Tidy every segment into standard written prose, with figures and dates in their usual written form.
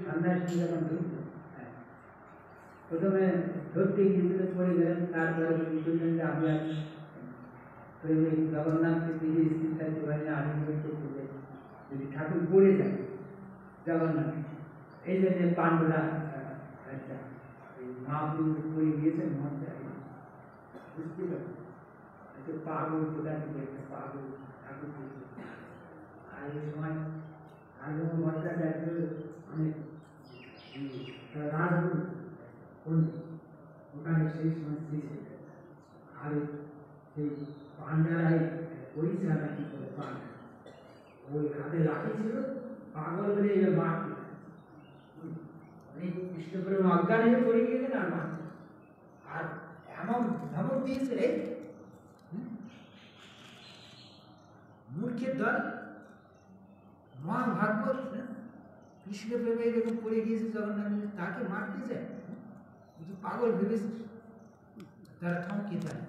ঠান্ডায় যখন ঢুকতো প্রথমে ধরতে গিয়েছিল পড়ে গেলেন, তারপরে বুঝলেন যে আমি আর জগন্নাথকে দিদি স্থির বাহিনী আলিঙ্গন করতে যাই, যদি ঠাকুর পড়ে যায় জগন্নাথ, এই জন্য পাণ্ডুরা মহাপ্রভু পড়ে গিয়েছেন মহাশয় বুঝতে পারেন পাগল কোথায় থেকে একটা পাগল ঠাকুর দিয়েছে। আর এই সময় আগে ভট্টাচার্য অনেক রাজগুরু ওখানে সেই সময় আর সেই পান্ডারাই পরিচালনা কি করে পান্ডা ওই হাতে লাঠি ছিল, পাগল বলে এবার মারতে কৃষ্ণপুরের অজ্ঞান হয়ে পড়ে গিয়েছেন আর মারতে, আর এমন ধমক দিয়েছে রে মূর্খের দল, মহাভাগবত কৃষ্ণ প্রেমে এরকম পড়ে গিয়েছে জগন্নাথ, তাকে মারতে যায়, পাগল ভেবেছে, তারা থমকে যায়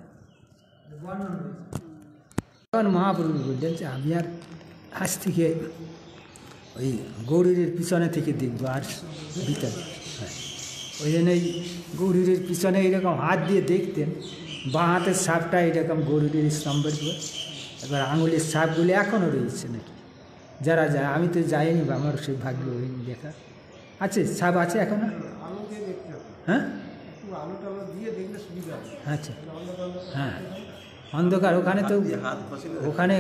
বর্ণন হয়েছে। তখন মহাপ্রভু বললেন যে আমি আর আজ থেকে ওই গৌরীর পিছনে থেকে দেখবো আর ভিতরে, ওই জন্য ওই গৌরীর পিছনে এইরকম হাত দিয়ে দেখতেন, বাঁ হাতের সাপটা এইরকম গৌরীর স্তম্ভের উপর, এবার আঙুলের সাপগুলি এখনও রয়েছে নাকি, যারা যায়, আমি তো যাইনি বা আমার সেই ভাগ্য হয়নি দেখা, আছে সাপ আছে এখনো, হ্যাঁ আচ্ছা হ্যাঁ অন্ধকার, ওখানে তো ওখানে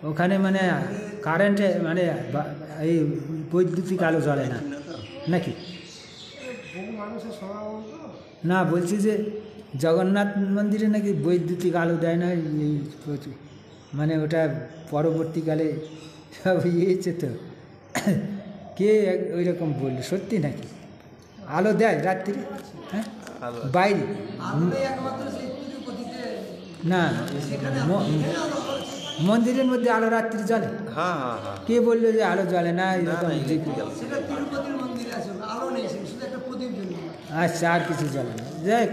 ওখানে মানে কারেন্টে মানে এই বৈদ্যুতিক আলো জ্বলে না নাকি, না বলছি যে জগন্নাথ মন্দিরে নাকি বৈদ্যুতিক আলো দেয় না, এই মানে ওটা পরবর্তীকালে সব ইয়েছে তো, কে ওই রকম বললো সত্যি নাকি আলো দেয় রাত্রি, হ্যাঁ বাইরে না মন্দিরের মধ্যে আলো রাত্রি জ্বলে, কে বললো যে আলো জ্বলে না এরকম, আচ্ছা আর কিছু জ্বলে না, যাই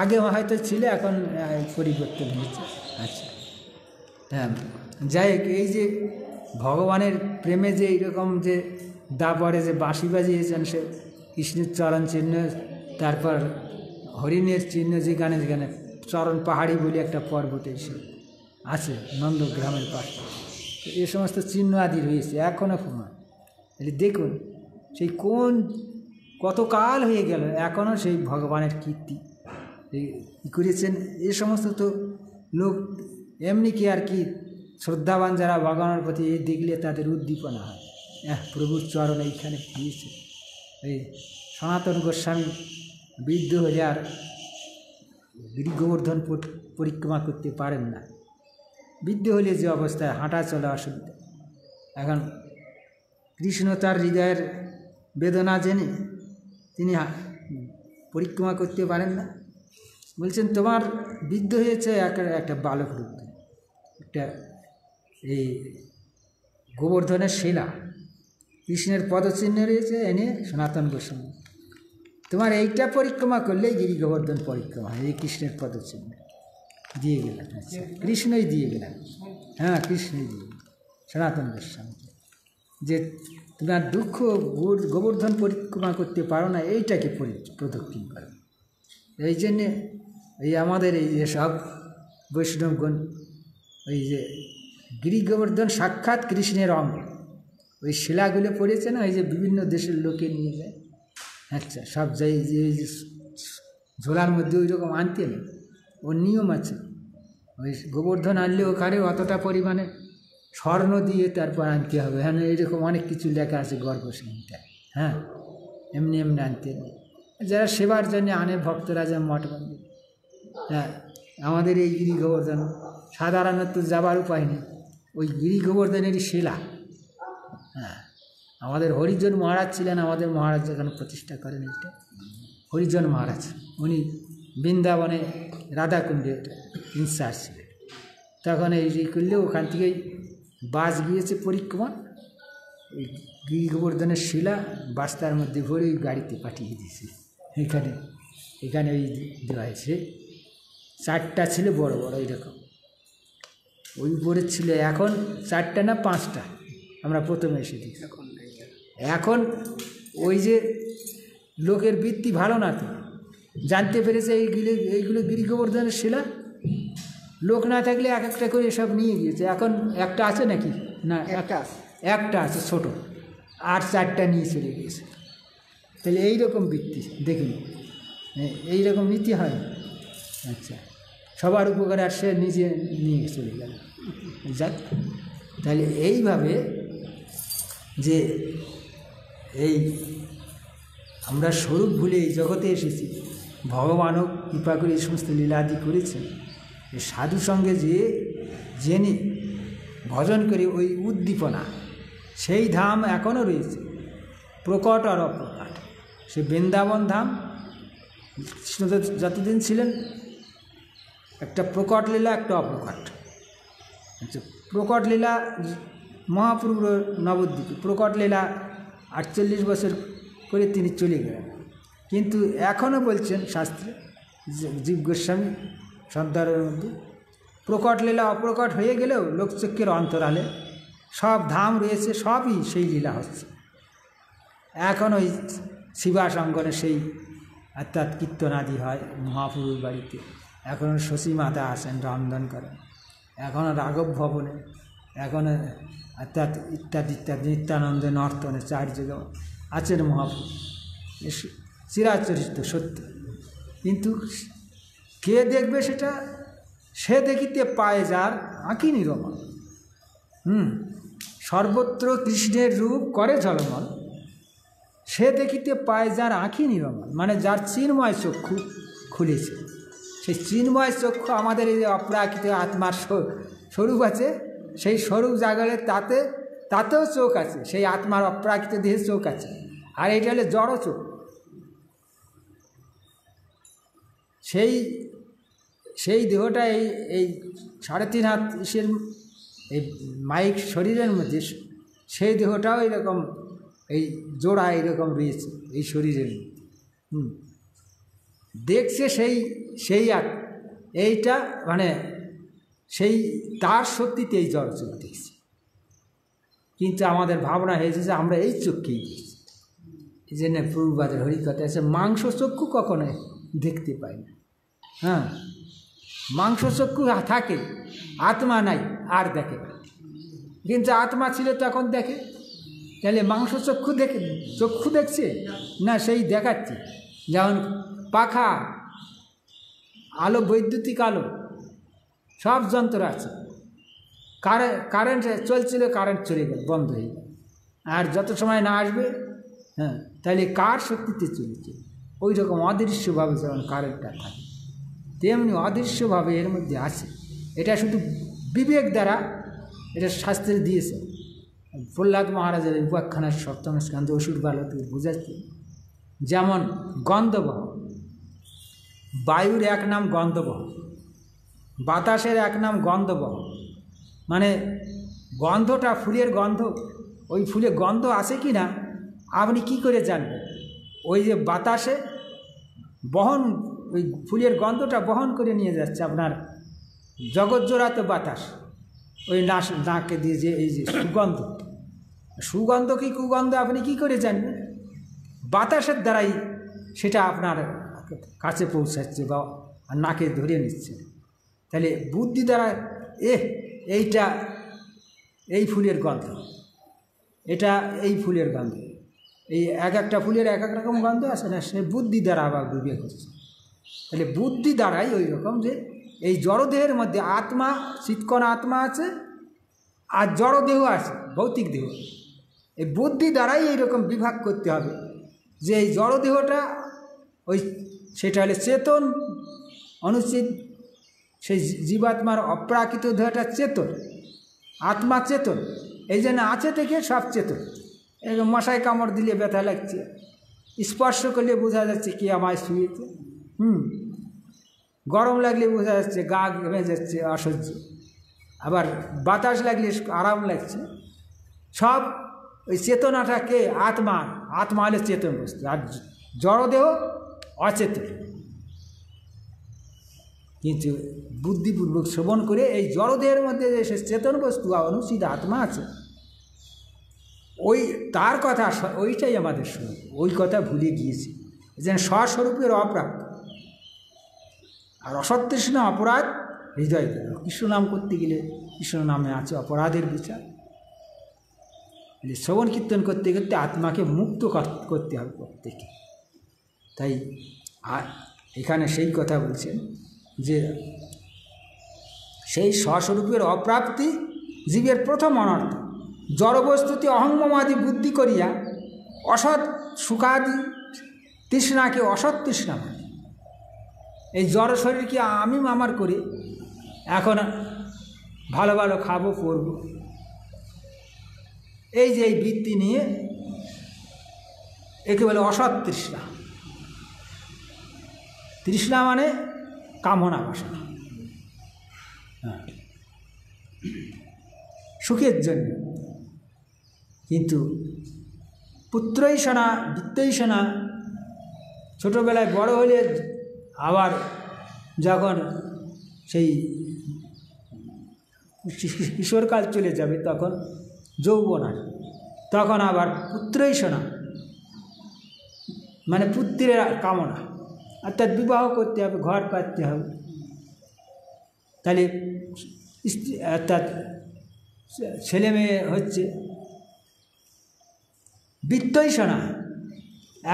আগে হয়তো ছিল এখন পরিবর্তন হয়েছে, আচ্ছা হ্যাঁ যাই হোক, এই যে ভগবানের প্রেমে যে এইরকম যে দাপরে যে বাঁশি বাজিয়েছেন, সে কৃষ্ণের চরণ চিহ্ন, তারপর হরিণের চিহ্ন, যেখানে যেখানে চরণ পাহাড়ি বলে একটা পর্বত এসে আছে নন্দগ্রামের পাশে, তো এই সমস্ত চিহ্ন আদি রয়েছে এখনও প্রমাণ, দেখুন সেই কোন কতকাল হয়ে গেল এখনও সেই ভগবানের কীর্তি কী করেছেন, এ সমস্ত তো লোক এমনি কি আর কি শ্রদ্ধাবান যারা ভগবানের প্রতি এই দেখলে তাদের উদ্দীপনা হয়, প্রভুর চরণ এইখানে দিয়েছে। এই সনাতন গোস্বামী বৃদ্ধ হলে আর গিরি গোবর্ধন পরিক্রমা করতে পারেন না, বৃদ্ধ হলে যে অবস্থায় হাঁটা চলা অসুবিধা, এখন কৃষ্ণ তার হৃদয়ের বেদনা জেনে তিনি পরিক্রমা করতে পারেন না, বলছেন তোমার বৃদ্ধ হয়েছে একটা বালক রূপ, একটা এই গোবর্ধনের শিলা কৃষ্ণের পদচিহ্ন রয়েছে এনে সনাতন গোস্বামী, তোমার এইটা পরিক্রমা করলেই গিরি গোবর্ধন পরিক্রমা, এই কৃষ্ণের পদচিহ্ন দিয়ে গেলেন, আচ্ছা কৃষ্ণই দিয়ে গেলেন, হ্যাঁ কৃষ্ণই দিয়ে সনাতন গোস্বামী, যে তোমার দুঃখ গোবর্ধন পরিক্রমা করতে পারো না, এইটাকে প্রদক্ষিণ করো। এই জন্যে এই আমাদের এই যে সব বৈষ্ণবগণ ওই যে গিরি গোবর্ধন সাক্ষাৎ কৃষ্ণের অঙ্গ, ওই শিলাগুলো পড়েছে না, ওই যে বিভিন্ন দেশের লোকে নিয়ে যায়, আচ্ছা সব যাই যে ঝোলার মধ্যে ওই রকম আনতে না, ওর নিয়ম আছে, ওই গোবর্ধন আনলে ওখানে অতটা পরিমাণে স্বর্ণ দিয়ে তারপর আনতে হবে, হ্যাঁ এইরকম অনেক কিছু লেখা আছে গর্ভসংহিতায়, হ্যাঁ এমনি এমনি আনতে নেই, যারা সেবার জন্য আনে ভক্তরা যে মঠ মন্দির, হ্যাঁ আমাদের এই গিরি গোবর্ধন সাধারণত যাবার উপায় নেই, ওই গিরি গোবর্ধনেরই শিলা, হ্যাঁ আমাদের হরিজন মহারাজ ছিলেন, আমাদের মহারাজ যখন প্রতিষ্ঠা করেন এটা হরিজন মহারাজ, উনি বৃন্দাবনে রাধাকুণ্ডে ইনচার্জ ছিলেন, তখন এই করলে ওখান থেকেই বাস গিয়েছে পরিক্রমা, ওই গিরি গোবর্ধনের শিলা বাস্তার মধ্যে ভরে ওই গাড়িতে পাঠিয়ে দিয়েছে, এখানে ওই দেওয়া হয়েছে, চারটা ছিল বড় বড় এইরকম, ওই উপরে ছিল, এখন চারটা না পাঁচটা আমরা প্রথমে এসে দেখি। এখন ওই যে লোকের বৃত্তি ভালো না, তো জানতে পেরেছে এইগুলো গিরি গোবর্ধনের শিলা, লোক না থাকলে এক একটা করে সব নিয়ে গিয়েছে। এখন একটা আছে নাকি? না, একটা আছে ছোট, আর 4টা নিয়ে চলে গিয়েছে। তাহলে এইরকম বৃত্তি দেখুন, এইরকম নীতি হয়। আচ্ছা, সবার উপকারে আর সে নিজে নিয়ে চলে গেল। যাক, তাহলে এইভাবে যে এই আমরা স্বরূপ ভুলে এই জগতে এসেছি, ভগবানও কৃপা করে এই সমস্ত লীলাদি করেছেন। এই সাধু সঙ্গে যে জেনে ভজন করে ওই উদ্দীপনা, সেই ধাম এখনও রয়েছে, প্রকট আর অপ্রকট। সে বৃন্দাবন ধাম যতদিন ছিলেন, একটা প্রকট লীলা, একটা অপ্রকট। আচ্ছা, প্রকট লীলা মহাপ্রভুর নবদ্বীপে, প্রকট লীলা 48 বছর করে তিনি চলে গেলেন। কিন্তু এখনও বলছেন শাস্ত্রে, জীব গোস্বামী সন্তানের মধ্যে, প্রকট লীলা অপ্রকট হয়ে গেলেও লোকচক্ষের অন্তরালে সব ধাম রয়েছে, সবই সেই লীলা হচ্ছে। এখন ওই শিবাস অঙ্গনে সেই অর্থাৎ কীর্তনাদি হয় মহাপ্রভুর বাড়িতে। এখনও শশী মাতা আসেন, রন্ধন করেন। এখনও রাঘব ভবনে, এখনও অর্থাৎ ইত্যাদি ইত্যাদি নিত্যানন্দ নর্তনে 4 জায়গা আছেন মহাপ্রভু, চিরাচরিত সত্য। কিন্তু কে দেখবে সেটা? সে দেখিতে পায় যার আঁকি নিরমল। সর্বত্র কৃষ্ণের রূপ করে ঝলমল, সে দেখিতে পায় যার আঁকি নিরমল, মানে যার চিন্ময় চক্ষু খুলেছে। সেই চিন্ময় চক্ষু আমাদের এই যে অপ্রাকৃত আত্মার স্বরূপ আছে, সেই স্বরূপ জাগালে তাতেও চোখ আছে, সেই আত্মার অপ্রাকৃত দেহে চোখ আছে। আর এইটা হলে জড় চোখ। সেই দেহটা এই 3.5 হাত ইসের এই মাইক শরীরের মধ্যে, সেই দেহটাও এরকম এই জোড়া এইরকম রয়েছে এই শরীরের মধ্যে। দেখছে সেই এইটা মানে সেই তার শক্তিতে এই জড় চোখ দেখছি। কিন্তু আমাদের ভাবনা হয়েছে যে আমরা এই চোখকেই দেখছি। এই জন্য প্রভুপাদের হরিকথা আছে, মাংস চক্ষু কখনো দেখতে পাই না। হ্যাঁ, মাংস চক্ষু থাকে, আত্মা নাই, আর দেখে না। কিন্তু আত্মা ছিল তখন দেখে। তাহলে মাংস চক্ষু দেখছে না, সেই দেখাচ্ছে। যেমন পাখা, আলো, বৈদ্যুতিক আলো, সব যন্ত্র আছে। কারেন্ট চলছিল, কারেন্ট চলে গেল, বন্ধ হয়ে গেল। আর যত সময় না আসবে, হ্যাঁ, তাহলে কার শক্তিতে চলেছে? ওই রকম অদৃশ্যভাবে যেমন কারেন্টটা থাকে, তেমনি অদৃশ্যভাবে এর মধ্যে আছে। এটা শুধু বিবেক দ্বারা এটা শাস্ত্রে দিয়েছে। প্রহ্লাদ মহারাজের উপাখ্যানার 7ম স্কন্ধে অসুর বালকে বোঝাচ্ছে। যেমন গন্ধবহ, বায়ুর এক নাম গন্ধবহ, বাতাসের এক নাম গন্ধবহ। মানে গন্ধটা, ফুলের গন্ধ, ওই ফুলে গন্ধ আছে কি না আপনি কি করে জানবেন? ওই যে বাতাসে ওই ফুলের গন্ধটা বহন করে নিয়ে যাচ্ছে আপনার জগৎজোড়াতে বাতাস, ওই নাকে দিয়ে যে এই যে সুগন্ধ কি কুগন্ধ আপনি কি করে জানবেন? বাতাসের দ্বারাই সেটা আপনার কাছে পৌঁছাচ্ছে বা নাকে ধরে নিচ্ছে। তাহলে বুদ্ধি দ্বারা এইটা এই ফুলের গন্ধ, এটা এই ফুলের গন্ধ, এই একটা ফুলের এক রকম গন্ধ আছে না, সে বুদ্ধি দ্বারা আবার বিবেক হচ্ছে। তাহলে বুদ্ধি দ্বারাই ওই রকম যে এই জড়দেহের মধ্যে আত্মা, চিৎকণ আত্মা আছে, আর জড়দেহ আছে, ভৌতিক দেহ। এই বুদ্ধি দ্বারাই এইরকম বিভাগ করতে হবে যে এই জড়দেহটা সেটা হলে চেতন অনুচিত, সেই জীবাত্মার অপ্রাকৃত দেহটা চেতন, আত্মা চেতন। এই জন্য আছে থেকে সব চেতন। এরকম মশায় কামড় দিলে ব্যথা লাগছে, স্পর্শ করলে বোঝা যাচ্ছে কি আমায় শুয়েছে। গরম লাগলে বোঝা যাচ্ছে গা ঘেমে যাচ্ছে, অসহ্য। আবার বাতাস লাগলে আরাম লাগছে। সব ওই চেতনাটাকে আত্মা হলে চেতন বস্তু, আর জড়দেহ অচেতন। কিন্তু বুদ্ধিপূর্বক শ্রবণ করে এই জড়দেহের মধ্যে যে চেতন বস্তু অনুচিত আত্মা আছে, ওই তার কথা ওইটাই আমাদের স্বরূপ, ওই কথা ভুলে গিয়েছি যেন স্বস্বরূপের অপ্রাপ্ত। আর অসৎতৃষ্ণা অপরাধ হৃদয় গেল। কৃষ্ণ নাম করতে গেলে কৃষ্ণ নামে আছে অপরাধের বিচার। শ্রবণ কীর্তন করতে করতে আত্মাকে মুক্ত করতে হবে প্রত্যেকে। তাই এখানে সেই কথা বলছেন যে সেই স্বস্বরূপের অপ্রাপ্তি জীবের প্রথম অনর্থ। জড়বস্তুতে অহংমমাদি বুদ্ধি করিয়া অসৎ সুখাদি তৃষ্ণাকে অসৎ তৃষ্ণা বলে। এই জড় শরীরকে আমি আমার করে এখন ভালো ভালো খাবো পরবো, এই যে এই বৃত্তি নিয়ে একে বলে অসৎ তৃষ্ণা। তৃষ্ণা মানে কামনা বাসনা, সুখের জন্য। কিন্তু পুত্রৈষণা বিত্তৈষণা ছোটোবেলায় বড় হলে আবার যখন সেই কিশোরকাল চলে যাবে তখন যৌবন আসবে, তখন আবার পুত্রৈষণা মানে পুত্রের কামনা, অর্থাৎ বিবাহ করতে হবে, ঘর পাততে হবে। তাহলে অর্থাৎ ছেলে মেয়ে হচ্ছে। বিত্তৈষণা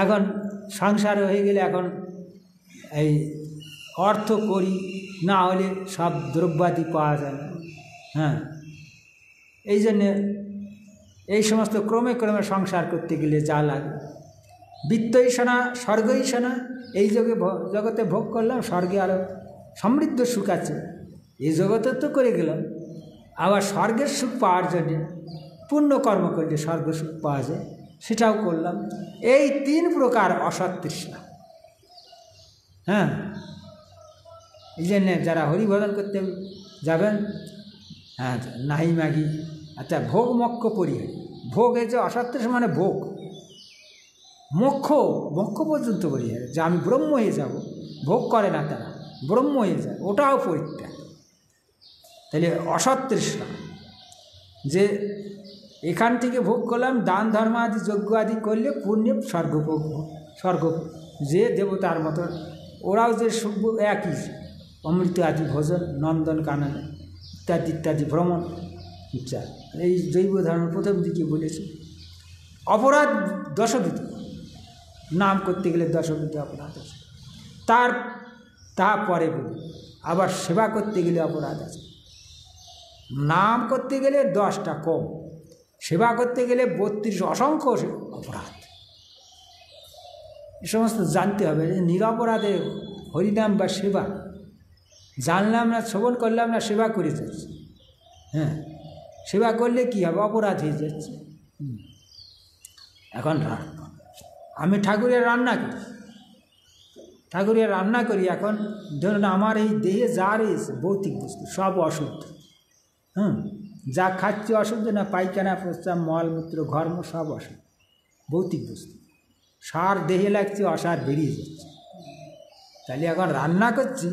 এখন সংসার হয়ে গেলে এখন এই অর্থ করি না হলে সব দ্রব্যাদি পাওয়া যায় না। হ্যাঁ, এই জন্যে এই সমস্ত ক্রমে ক্রমে সংসার করতে গেলে যা লাগে। বিত্তৈষণা স্বর্গৈষণা, এই জগতে ভোগ করলাম, স্বর্গে আরও সমৃদ্ধ সুখ আছে, এই জগতে তো করে গেলাম, আবার স্বর্গের সুখ পাওয়ার জন্যে পুণ্য কর্ম করলে স্বর্গ সুখ পাওয়া যায়, সেটাও করলাম। এই তিন প্রকার অসৎ তৃষ্ণা। হ্যাঁ, এই জন্যে যারা হরিভজন করতে যাবেন, হ্যাঁ, নাহি মাগি, আচ্ছা, ভোগ মক্ষ পরিহার। ভোগ এই যে অসৎ তৃষ্ণা মানে ভোগ, মোক্ষ পর্যন্ত পরিহার, যে আমি ব্রহ্ম হয়ে যাব, ভোগ করে না তারা, ব্রহ্ম হয়ে যায়, ওটাও পরিত্যাগ। তাহলে অসৎ তৃষ্ণা যে এখান থেকে ভোগ করলাম, দান ধর্ম আদি যজ্ঞ আদি করলে পুণ্যে স্বর্গ যে দেবতার মতো, ওরাও যে সুখ একই, অমৃত আদি ভোজন, নন্দন কানন ইত্যাদি ইত্যাদি ভ্রমণ ইচ্ছা। এই জৈব ধর্ম প্রথম দিকে বলেছে। অপরাধ দশবিধ, নাম করতে গেলে দশবিধ অপরাধ আছে। তারপরে বলি আবার সেবা করতে গেলে অপরাধ আছে। নাম করতে গেলে 10টা কম, সেবা করতে গেলে 32 অসংখ্য অপরাধ। এ সমস্ত জানতে হবে। নিরপরাধে হরিনাম বা সেবা জানলাম না, শ্রবণ করলাম না, সেবা করে যাচ্ছে। হ্যাঁ, সেবা করলে কী হবে? অপরাধ হয়ে যাচ্ছে। এখন আমি ঠাকুরের রান্না করি, এখন ধরুন আমার এই দেহে যা রয়েছে ভৌতিক বস্তু সব অশুদ্ধ। যা খাচ্ছি অশুদ্ধ না, পায়খানা প্রস্রাব মলমূত্র ঘর্ম সব অশুদ্ধ, ভৌতিক বস্তু। সার দেহে লাগছে, অসার বেরিয়ে যাচ্ছে। তাহলে এখন রান্না করছি,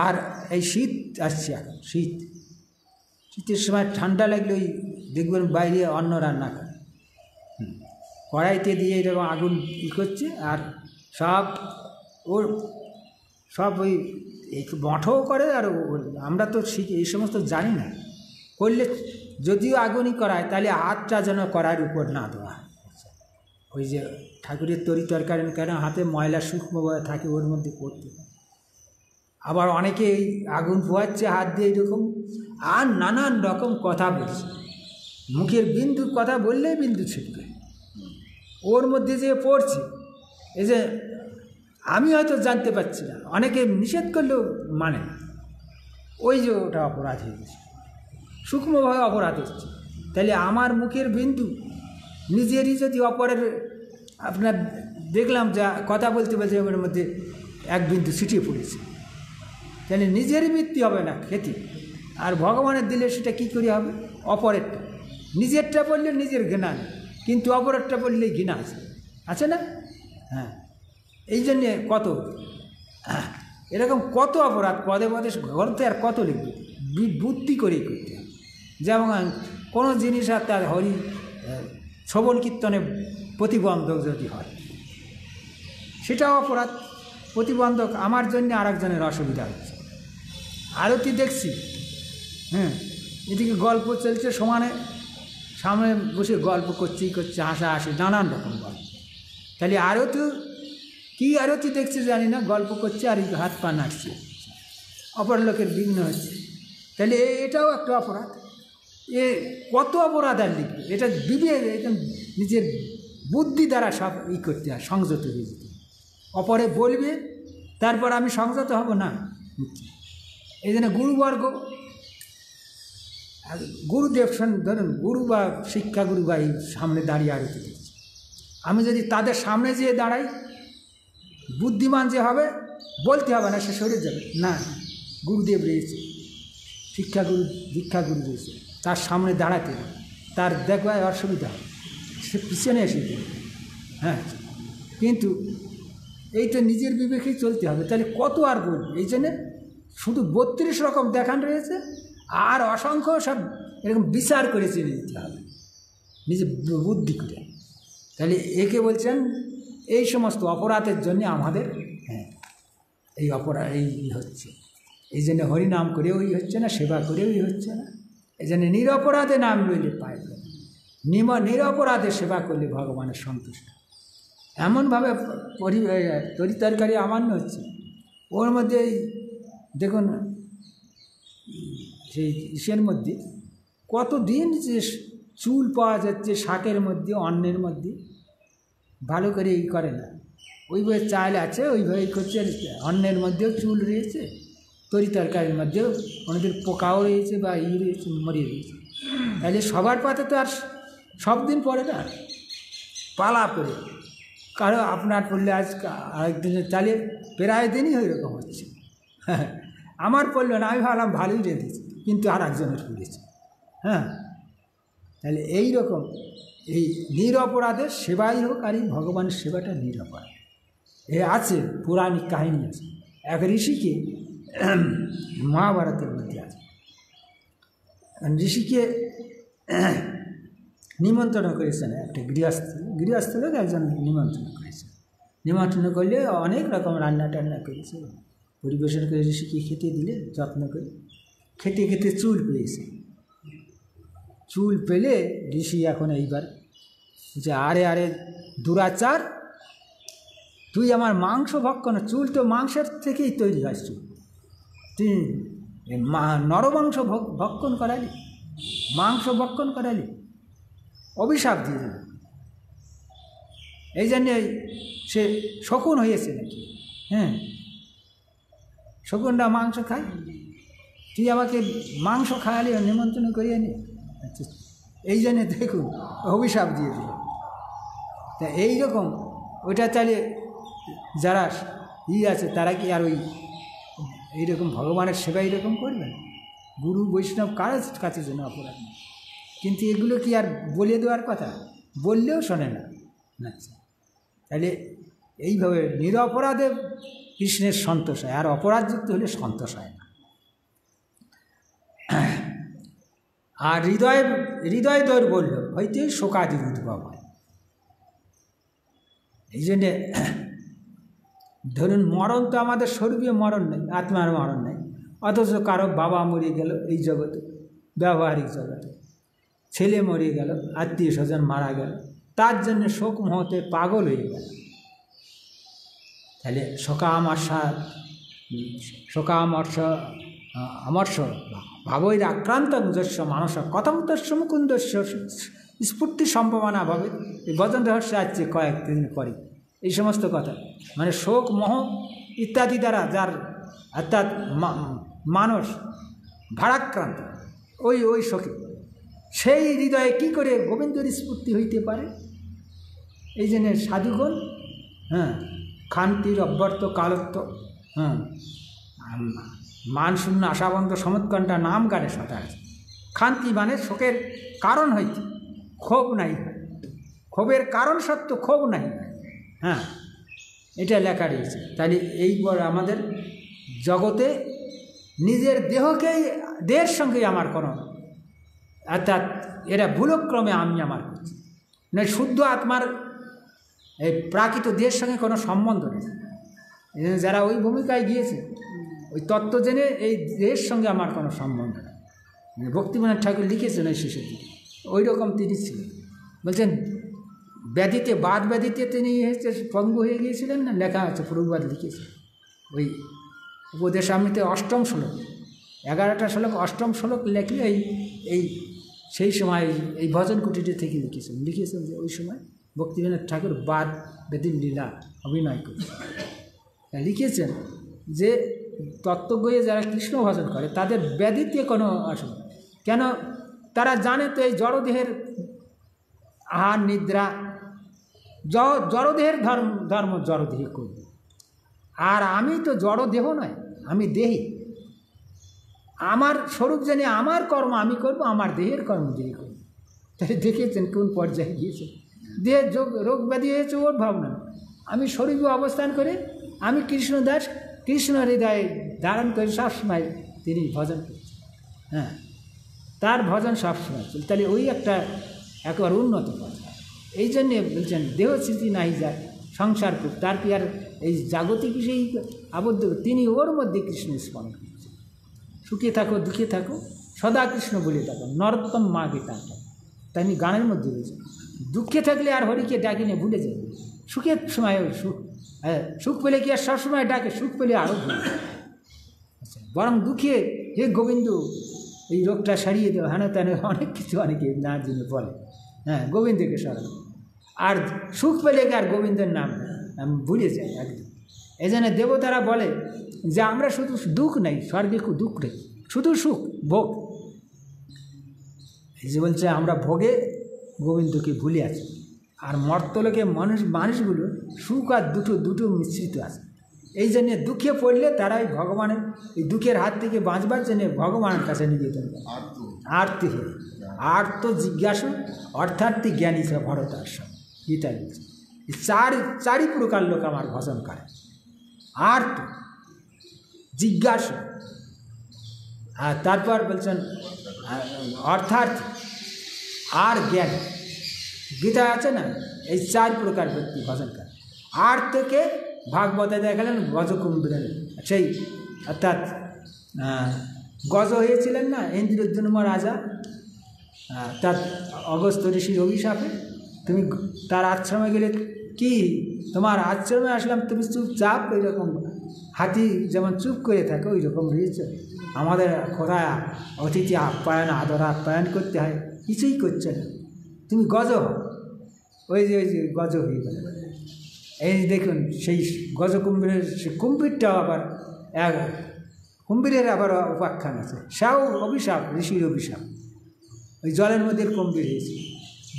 আর এই শীত আসছে, এখন শীতের সময় ঠান্ডা লাগলে ওই দেখবেন বাইরে অন্ন রান্না করে, কড়াইতে দিয়ে এরকম আগুন করছে, আর সব ওই মঠও করে। আর আমরা তো এই সমস্ত জানি না, করলে যদিও আগুনই করায় তাহলে হাতটা যেন কড়াইয়ের উপর না দেওয়া হয়। ওই যে ঠাকুরের তরকারি কেন হাতে ময়লা সূক্ষ্মভাবে থাকে, ওর মধ্যে পড়তে। আবার অনেকে এই আগুন পোয়াচ্ছে হাত দিয়ে এইরকম, আর নানান রকম কথা বলছে। মুখের বিন্দু কথা বললেই বিন্দু ছিটবে, ওর মধ্যে যে পড়ছে। এই যে আমি হয়তো জানতে পারছি না, অনেকে নিষেধ করলেও মানে না, ওই যে ওটা অপরাধ হয়ে গেছে, সূক্ষ্মভাবে অপরাধ হচ্ছে। তাহলে আমার মুখের বিন্দু নিজেরই যদি অপরের, আপনার দেখলাম যা কথা বলতে বলতে ওর মধ্যে এক বিন্দু ছিটিয়ে পড়েছে, তাহলে নিজেরই মৃত্যু হবে না ক্ষতি। আর ভগবানের দিলে সেটা কী করে হবে? অপরেরটা। নিজেরটা বললে নিজের ঘৃণা নেই, কিন্তু অপরেরটা বললেই ঘৃণা আছে না? হ্যাঁ, এই জন্যে কত এরকম কত অপরাধ পদে পদে গ্রন্থে আর কত লিখবে, বুদ্ধি করেই করতে হবে। যেমন কোনো জিনিস আর তার হরি শ্রবণ কীর্তনে প্রতিবন্ধক যদি হয়, সেটাও অপরাধ। প্রতিবন্ধক আমার জন্য আর একজনের অসুবিধা হচ্ছে। আরতি দেখছি, হ্যাঁ, এদিকে গল্প চলছে সমানে, সামনে বসে গল্প করছি হাসাহাসি নানান রকম গল্প। তাহলে আরতি কী আরতি দেখছে জানি না, গল্প করছে আর হাত পা নাড়ছে, অপর লোকের বিঘ্ন হচ্ছে। তাহলে এটাও একটা অপরাধ। এ কত অপরাধ আর লিখবে? এটা বিবেক, একদম নিজের বুদ্ধি দ্বারা সব করতে হয়, সংযত হয়ে যেতে। অপরে বলবে তারপর আমি সংযত হব না। এই জন্য গুরুবর্গ, গুরুদেব ধরুন গুরু বা শিক্ষাগুরু বা এই সামনে দাঁড়িয়ে আরতি দিচ্ছে, আমি যদি তাদের সামনে যেয়ে দাঁড়াই, বুদ্ধিমান যে হবে বলতে হবে না, সে সরে যাবে না। গুরুদেব রয়েছে, শিক্ষাগুরু দীক্ষাগুরু রয়েছে, তার সামনে দাঁড়াতে তার দেখবার অসুবিধা হবে, সে পিছনে এসে দেবে। হ্যাঁ, কিন্তু এই তো নিজের বিবেকেই চলতে হবে। তাহলে কত আর বলবে? এই জন্যে শুধু 32 রকম দেখান রয়েছে, আর অসংখ্য সব এরকম বিচার করে চলে দিতে হবে নিজে বুদ্ধি করে। তাহলে একে বলছেন এই সমস্ত অপরাধের জন্য আমাদের, হ্যাঁ, এই অপরাধ এই হচ্ছে। এই জন্য হরিনাম করেও হচ্ছে না, সেবা করেও হচ্ছে না। এই জন্য নিরপরাধে নাম লইলে পায়, নিরপরাধে সেবা করলে ভগবানের সন্তুষ্ট। এমনভাবে তরি তরকারি আমান্য হচ্ছে, ওর মধ্যে দেখুন সেই ইসের মধ্যে কতদিন যে চুল পাওয়া যাচ্ছে, শাকের মধ্যে, অন্নের মধ্যে, ভালো করে এই করে না। ওইভাবে চাল আছে, ওইভাবে করছে, অন্নের মধ্যেও চুল রয়েছে, তরি তরকারির মধ্যেও অনেকদিন পোকাও রয়েছে বা রয়েছে, মরে রয়েছে। তাহলে সবার পাতে তো আর সব দিন পড়ে না, পালা করে কারো আপনার পড়লে আজ আরেকদিনের চালে প্রায় দিনই ওই রকম হচ্ছে। আমার পড়লো না, আমি ভাবলাম ভালোই রেঁধেছি, কিন্তু আর একজনের পড়েছে। হ্যাঁ, তাহলে এই রকম এই নিরপরাধের সেবাই হোক, আর এই ভগবানের সেবাটা নিরপরাধ। এ আছে পৌরাণিক কাহিনী আছে, এক ঋষিকে মহাভারতের মধ্যে আছে, ঋষিকে নিমন্ত্রণ করেছেন একটা গৃহস্থ লোক একজন নিমন্ত্রণ করেছেন। নিমন্ত্রণ করলে অনেক রকম রান্না টান্না করেছে, পরিবেশন করে ঋষিকে খেতে দিলে, যত্ন করে খেতে খেতে চুল পেয়েছে। চুল পেলে ঋষি এখন এইবার যে আরে দুরাচার, তুই আমার মাংস ভক্ষণ, চুল তো মাংসের থেকেই তৈরি হয়, চুল তুই নরমাংস ভক্ষণ করালি, মাংস ভক্ষণ করালি, অভিশাপ দিয়ে দিল। এই জন্যে সে শকুন হয়েছে নাকি? হ্যাঁ, শকুনটা মাংস খায়, তুই আমাকে মাংস খাওয়ালি, নিমন্ত্রণ করিয়ে নি। এই জন্যে দেখুন অভিশাপ দিয়ে দিল। তা এইরকম ওইটা চাইলে যারা আছে তারা কি আর ওই এইরকম ভগবানের সেবা এইরকম করবেন? গুরু বৈষ্ণব কার কাছে যেন অপরাধ নেই, কিন্তু এগুলো কি আর বলে দেওয়ার কথা? বললেও শোনে না। আচ্ছা, তাহলে এইভাবে নিরপরাধে কৃষ্ণের সন্তোষ হয়, আর অপরাধযুক্ত হলে সন্তোষ হয় না। আর হৃদয় দৌর্বল্য হইতেই শোকাদির উদ্ভব হয়। এই জন্যে ধরুন মরণ তো আমাদের শরীরে মরণ নেই, আত্মার মরণ নেই, অথচ কারো বাবা মরে গেল এই জগতে, ব্যবহারিক জগতে, ছেলে মরে গেল, আত্মীয় স্বজন মারা গেল, তার জন্য শোক মহতে পাগল হয়ে গেল। তাহলে শোকামর্ষ অমর্ষ ভাবৈর আক্রান্ত যস্য মানস কথম তস্য মুকুন্দস্য স্ফূর্তি সম্ভাবনা ভাবে, এই ভজন রহস্য আসছে কয়েকদিন পরে এই সমস্ত কথা, মানে শোক মোহ ইত্যাদি দ্বারা যার অর্থাৎ মানুষ ভারাক্রান্ত ওই শোকে, সেই হৃদয়ে কী করে গোবিন্দের স্ফূর্তি হইতে পারে? এই জন্য সাধুগণ, হ্যাঁ, খান্তির অব্যর্থ কালত্ব, হ্যাঁ, মানশূন্য আশাবন্ত সমৎকণ্ঠা নাম গানে সদা আছে। খান্তি মানে শোকের কারণ হইতে ক্ষোভ নাই, ক্ষোভের কারণ সত্য ক্ষোভ নাই। হ্যাঁ, এটা লেখা রয়েছে। তাহলে এইবার আমাদের জগতে নিজের দেহের সঙ্গেই আমার কোনো, অর্থাৎ এরা ভুলক্রমে আমি আমার করছি, না শুদ্ধ আত্মার এই প্রাকৃত দেহের সঙ্গে কোনো সম্বন্ধ নেই। যারা ওই ভূমিকায় গিয়েছে ওই তত্ত্ব জেনে এই দেহের সঙ্গে আমার কোনো সম্বন্ধ নেই। ভক্তিবিনোদ ঠাকুর লিখেছেন ওই শেষের দিকে ওই রকম তিনি ছিলেন। বলছেন ব্যাধিতে বাদ ব্যাধিতে তিনি পঙ্গু হয়ে গিয়েছিলেন না, লেখা আছে প্রভুপাদ লিখেছে ওই উপদেশামৃতে ৮ম শ্লোক 11টা শ্লোক ৮ম শ্লোক লেখলে এই সেই সময় এই ভজন কুটিরে থেকে লিখেছেন যে ওই সময় ভক্তিবিনোদ ঠাকুর বাদ ব্যাধির লীলা অভিনয় করেছেন। লিখেছেন যে তত্ত্বজ্ঞে যারা কৃষ্ণ ভজন করে তাদের ব্যাধিতে কোনো অসুবিধা, কেন তারা জানে তো এই জড়দেহের আহার নিদ্রা জড়দেহের ধর্ম জড়দেহে করবে, আর আমি তো জড়দেহ নয়, আমি দেহি। আমার স্বরূপ জেনে আমার কর্ম আমি করব, আমার দেহের কর্ম দেহে করব। তাই দেখেছেন কোন পর্যায়ে গিয়েছে, দেহের রোগ ব্যাধি হয়েছে ওর ভাবনা, আমি শরীরে অবস্থান করে আমি কৃষ্ণদাস কৃষ্ণ হৃদয়ে ধারণ করে সবসময় তিনি ভজন করছেন। হ্যাঁ, তার ভজন সবসময় চল, তাহলে ওই একটা একবার উন্নত পর্যায়ে। এই জন্যে বলছেন দেহ স্মৃতি নাই যায় সংসার খুব, তার কি আর এই জাগতিক বিষয়ে আবদ্ধ, তিনি ওর মধ্যে কৃষ্ণ স্মরণ করছেন। সুখে থাকো দুঃখে থাকো সদা কৃষ্ণ বলে থাকো নরোত্তম মা গীতা, তাই গানের মধ্যে রয়েছে। দুঃখে থাকলে আর হরিকে ডাকি নিয়ে ভুলে যাবে, সুখের সময় সুখ, হ্যাঁ সুখ পেলে কি আর সবসময় ডাকে, সুখ পেলে আরও ভুলে আচ্ছা, বরং দুঃখে হে গোবিন্দ এই রোগটা সারিয়ে দেওয়া, হ্যাঁ তেন অনেক কিছু অনেকে না জেনে বলে, হ্যাঁ গোবিন্দকে সরানো, আর সুখ পেলে কি আর গোবিন্দের নাম ভুলে যায় একদম। এই জন্য দেবতারা বলে যে আমরা শুধু দুঃখ নেই, স্বর্গে দুঃখ নেই, শুধু সুখ ভোগ। এই যে বলছে আমরা ভোগে গোবিন্দকে ভুলে আছি, আর মর্তলোকে মানুষগুলো সুখ আর দুটো মিশ্রিত আছে। এই জন্যে দুঃখে পড়লে তারাই ভগবানের এই দুঃখের হাত থেকে বাঁচবার জন্যে ভগবানের কাছে নিবেদন করে। আর্তি হে আর্ত জিজ্ঞাসু অর্থার্থী জ্ঞানী সে ভরতার্স, গীতা বলছে চারি প্রকার লোক আমার ভজন করে, আর্ত জিজ্ঞাসু, আর তারপর বলছেন অর্থার্থী আর জ্ঞান। গীতা আছে না, এই 4 প্রকার ব্যক্তি ভজন করে। আর্তকে ভাগবতে দেখালেন গজকুম্ভীরের সেই, অর্থাৎ গজ হয়েছিলেন না ইন্দ্রদ্যুম্ন রাজা, তার অগস্ত্য ঋষির অভিশাপে, তুমি তার আশ্রমে গেলে কি তোমার আশ্রমে আসলাম তুমি চুপচাপ, ওই রকম হাতি যেমন চুপ করে থাকে ওই রকম রয়েছে, আমাদের কোথায় অতিথি আপ্যায়ন আদর আপ্যায়ন করতে হয়, কিছুই করছে না, তুমি গজ হও। ওই যে গজ হয়ে গেল। এই দেখুন সেই গজকুম্ভীরের সে কুম্ভীরটাও আবার কুম্ভীরের আবার উপাখ্যান আছে, সেও অভিশাপ, ঋষির অভিশাপ। ওই জলের মধ্যে কুম্ভীর হয়েছে,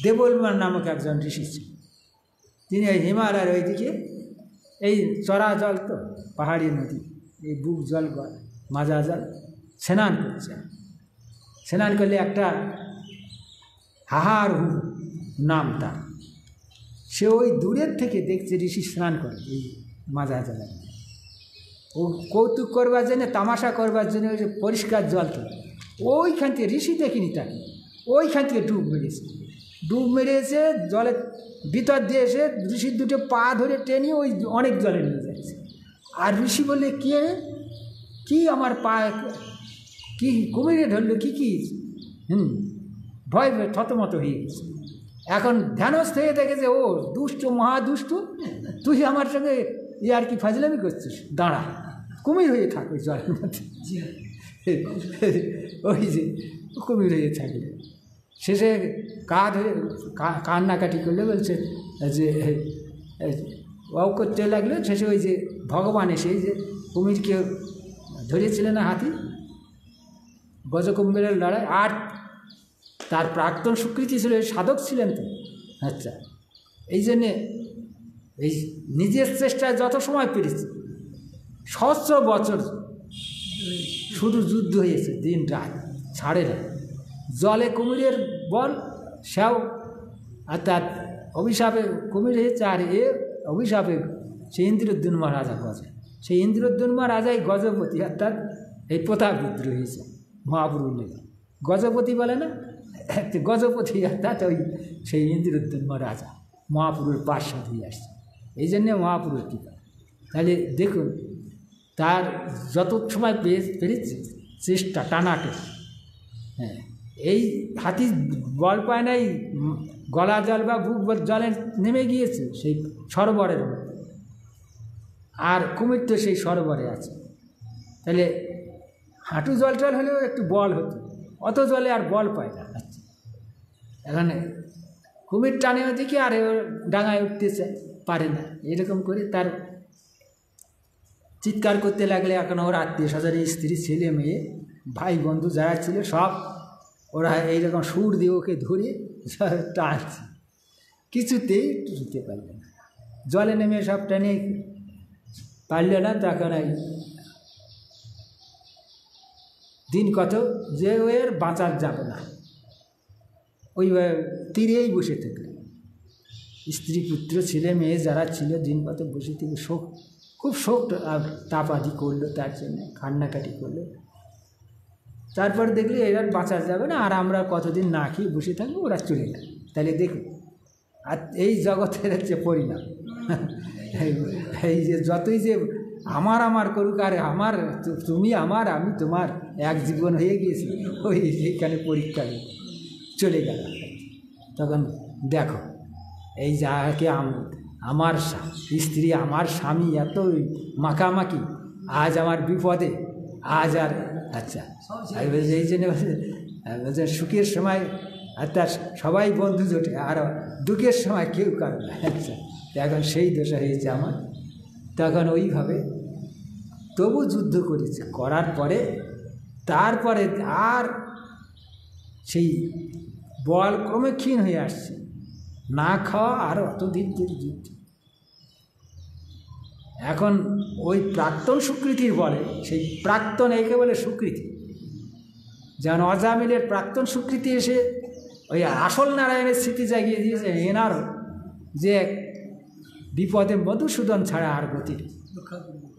দেবলমান নামক একজন ঋষি ছিল, তিনি ওই হিমালয়ের ওইদিকে এই চড়া জল তো পাহাড়ি নদী, এই বুক জল মাজা জল স্নান করছে। স্নান করলে একটা হাহার হু নাম তার, সে ওই দূরের থেকে দেখছে ঋষি স্নান করে এই মাজা জলে, ও কৌতুক করবার জন্য তামাশা করবার জন্য ওই যে পরিষ্কার জল তো ওইখান থেকে ঋষি দেখিনি তাকে, ওইখান থেকে ডুব মেরেছে জলের ভিতর দিয়ে এসে ঋষির দুটো পা ধরে টেনে ওই অনেক জলে নিয়ে যাচ্ছে। আর ঋষি বললে কি আমার পা কি কুমিরে ধরলো কি ভয় থতমত হয়ে গেছে। এখন ধ্যানস্থ হয়ে দেখেছে ও দুষ্ট মহাদুষ্ট, তুই আমার সঙ্গে আর কি ফাজলামি করছিস, দাঁড়া কুমির হয়ে থাক ওই জলের মধ্যে, ওই যে কুমির হয়ে থাকলে শেষে কান্নাকাটি করলে বলছে যে ও করতে লাগলো। শেষে ওই যে ভগবান এসে যে কুমিরকে ধরেছিলেন না হাতি, গজকুম্ভীরের লড়াই, আর তার প্রাক্তন স্বীকৃতি ছিল, সাধক ছিলেন তো। আচ্ছা, এই জন্যে এই নিজের চেষ্টায় যত সময় পেরেছে, সহস্র বছর শুধু যুদ্ধ হয়েছে, দিন রাত ছাড়ে না, জলে কুমিরের বল সেও, অর্থাৎ অভিশাপে কুমির হয়েছে, আর এ অভিশাপে সেই ইন্দ্রদ্যুম্ন রাজা গজে, সেই ইন্দ্রদ্যুম্ন রাজাই গজপতি, অর্থাৎ এই প্রতাপ বিদ্রোহ হয়েছে মহাপুরুষ। গজপতি বলে না, গজপতি অর্থাৎ ওই সেই ইন্দ্রদ্যম্ন রাজা মহাপুরুর পার্শ্বদ হয়ে আসছে, এই জন্যে মহাপুরুর কৃপা। তাহলে দেখুন তার যত সময় পেরেছে চেষ্টা টানাটে, হ্যাঁ, এই হাতি বল পায় নাই, গলা জল বা বুক জলে নেমে গিয়েছে সেই সরোবরের মধ্যে, আর কুমির তো সেই সরোবরে আছে। তাহলে হাঁটু জল টল হলেও একটু বল হতো, অত জলে আর বল পায় না। আচ্ছা, এখানে কুমির টানে ওদিকে আর ডাঙায় উঠতে পারে না, এরকম করে তার চিৎকার করতে লাগলে এখন ওর আত্মীয় স্বজনের স্ত্রী ছেলে মেয়ে ভাই বন্ধু যারা ছিল সব ওরা এইরকম সুর দিয়ে ওকে ধরে টানছে, কিছুতেই টুটতে পারবে না, জলে নেমে সব টেনে পারল না। তখন এই দিন কত যে ও আর বাঁচার যাবে না, ওই তীরেই বসে থাকলে স্ত্রী পুত্র ছেলে মেয়ে যারা ছিল দিন কত বসে থেকে শোক, খুব শোক তাপাদি করলো, তার জন্য কান্নাকাটি করলো। তারপর দেখলে এবার বাঁচা যাবে না, আর আমরা কতদিন না খেয়ে বসে থাকবো, ওরা চলে গেল। তাহলে দেখুন, আর এই জগতের হচ্ছে পরিণাম। এই যে যতই যে আমার আমার করুক, আর আমার তুমি আমার আমি তোমার এক জীবন হয়ে গিয়েছি, ওই এইখানে পরীক্ষা চলে গেল। তখন দেখো এই যাকে আমার স্ত্রী আমার স্বামী এত মাখামাখি, আজ আমার বিপদে, আজ আর আচ্ছা এই জন্য সুখের সময় আর তার সবাই বন্ধু জোটে, আর দুঃখের সময় কেউ করে না। আচ্ছা, এখন সেই দশা হয়েছে আমার। তখন ওইভাবে তবু যুদ্ধ করেছে, করার পরে তারপরে আর সেই বল ক্রমে ক্ষীণ হয়ে আসছে, না খাওয়া আর অতদিন ধরে যুদ্ধ। এখন ওই প্রাক্তন সুকৃতির বলে, সেই প্রাক্তন একে বলে সুকৃতি, যেমন অজামিলের প্রাক্তন সুকৃতি এসে ওই আসল নারায়ণের স্মৃতি জাগিয়ে দিয়েছে এনারও, যে বিপদে মধুসূদন ছাড়া আর গতি।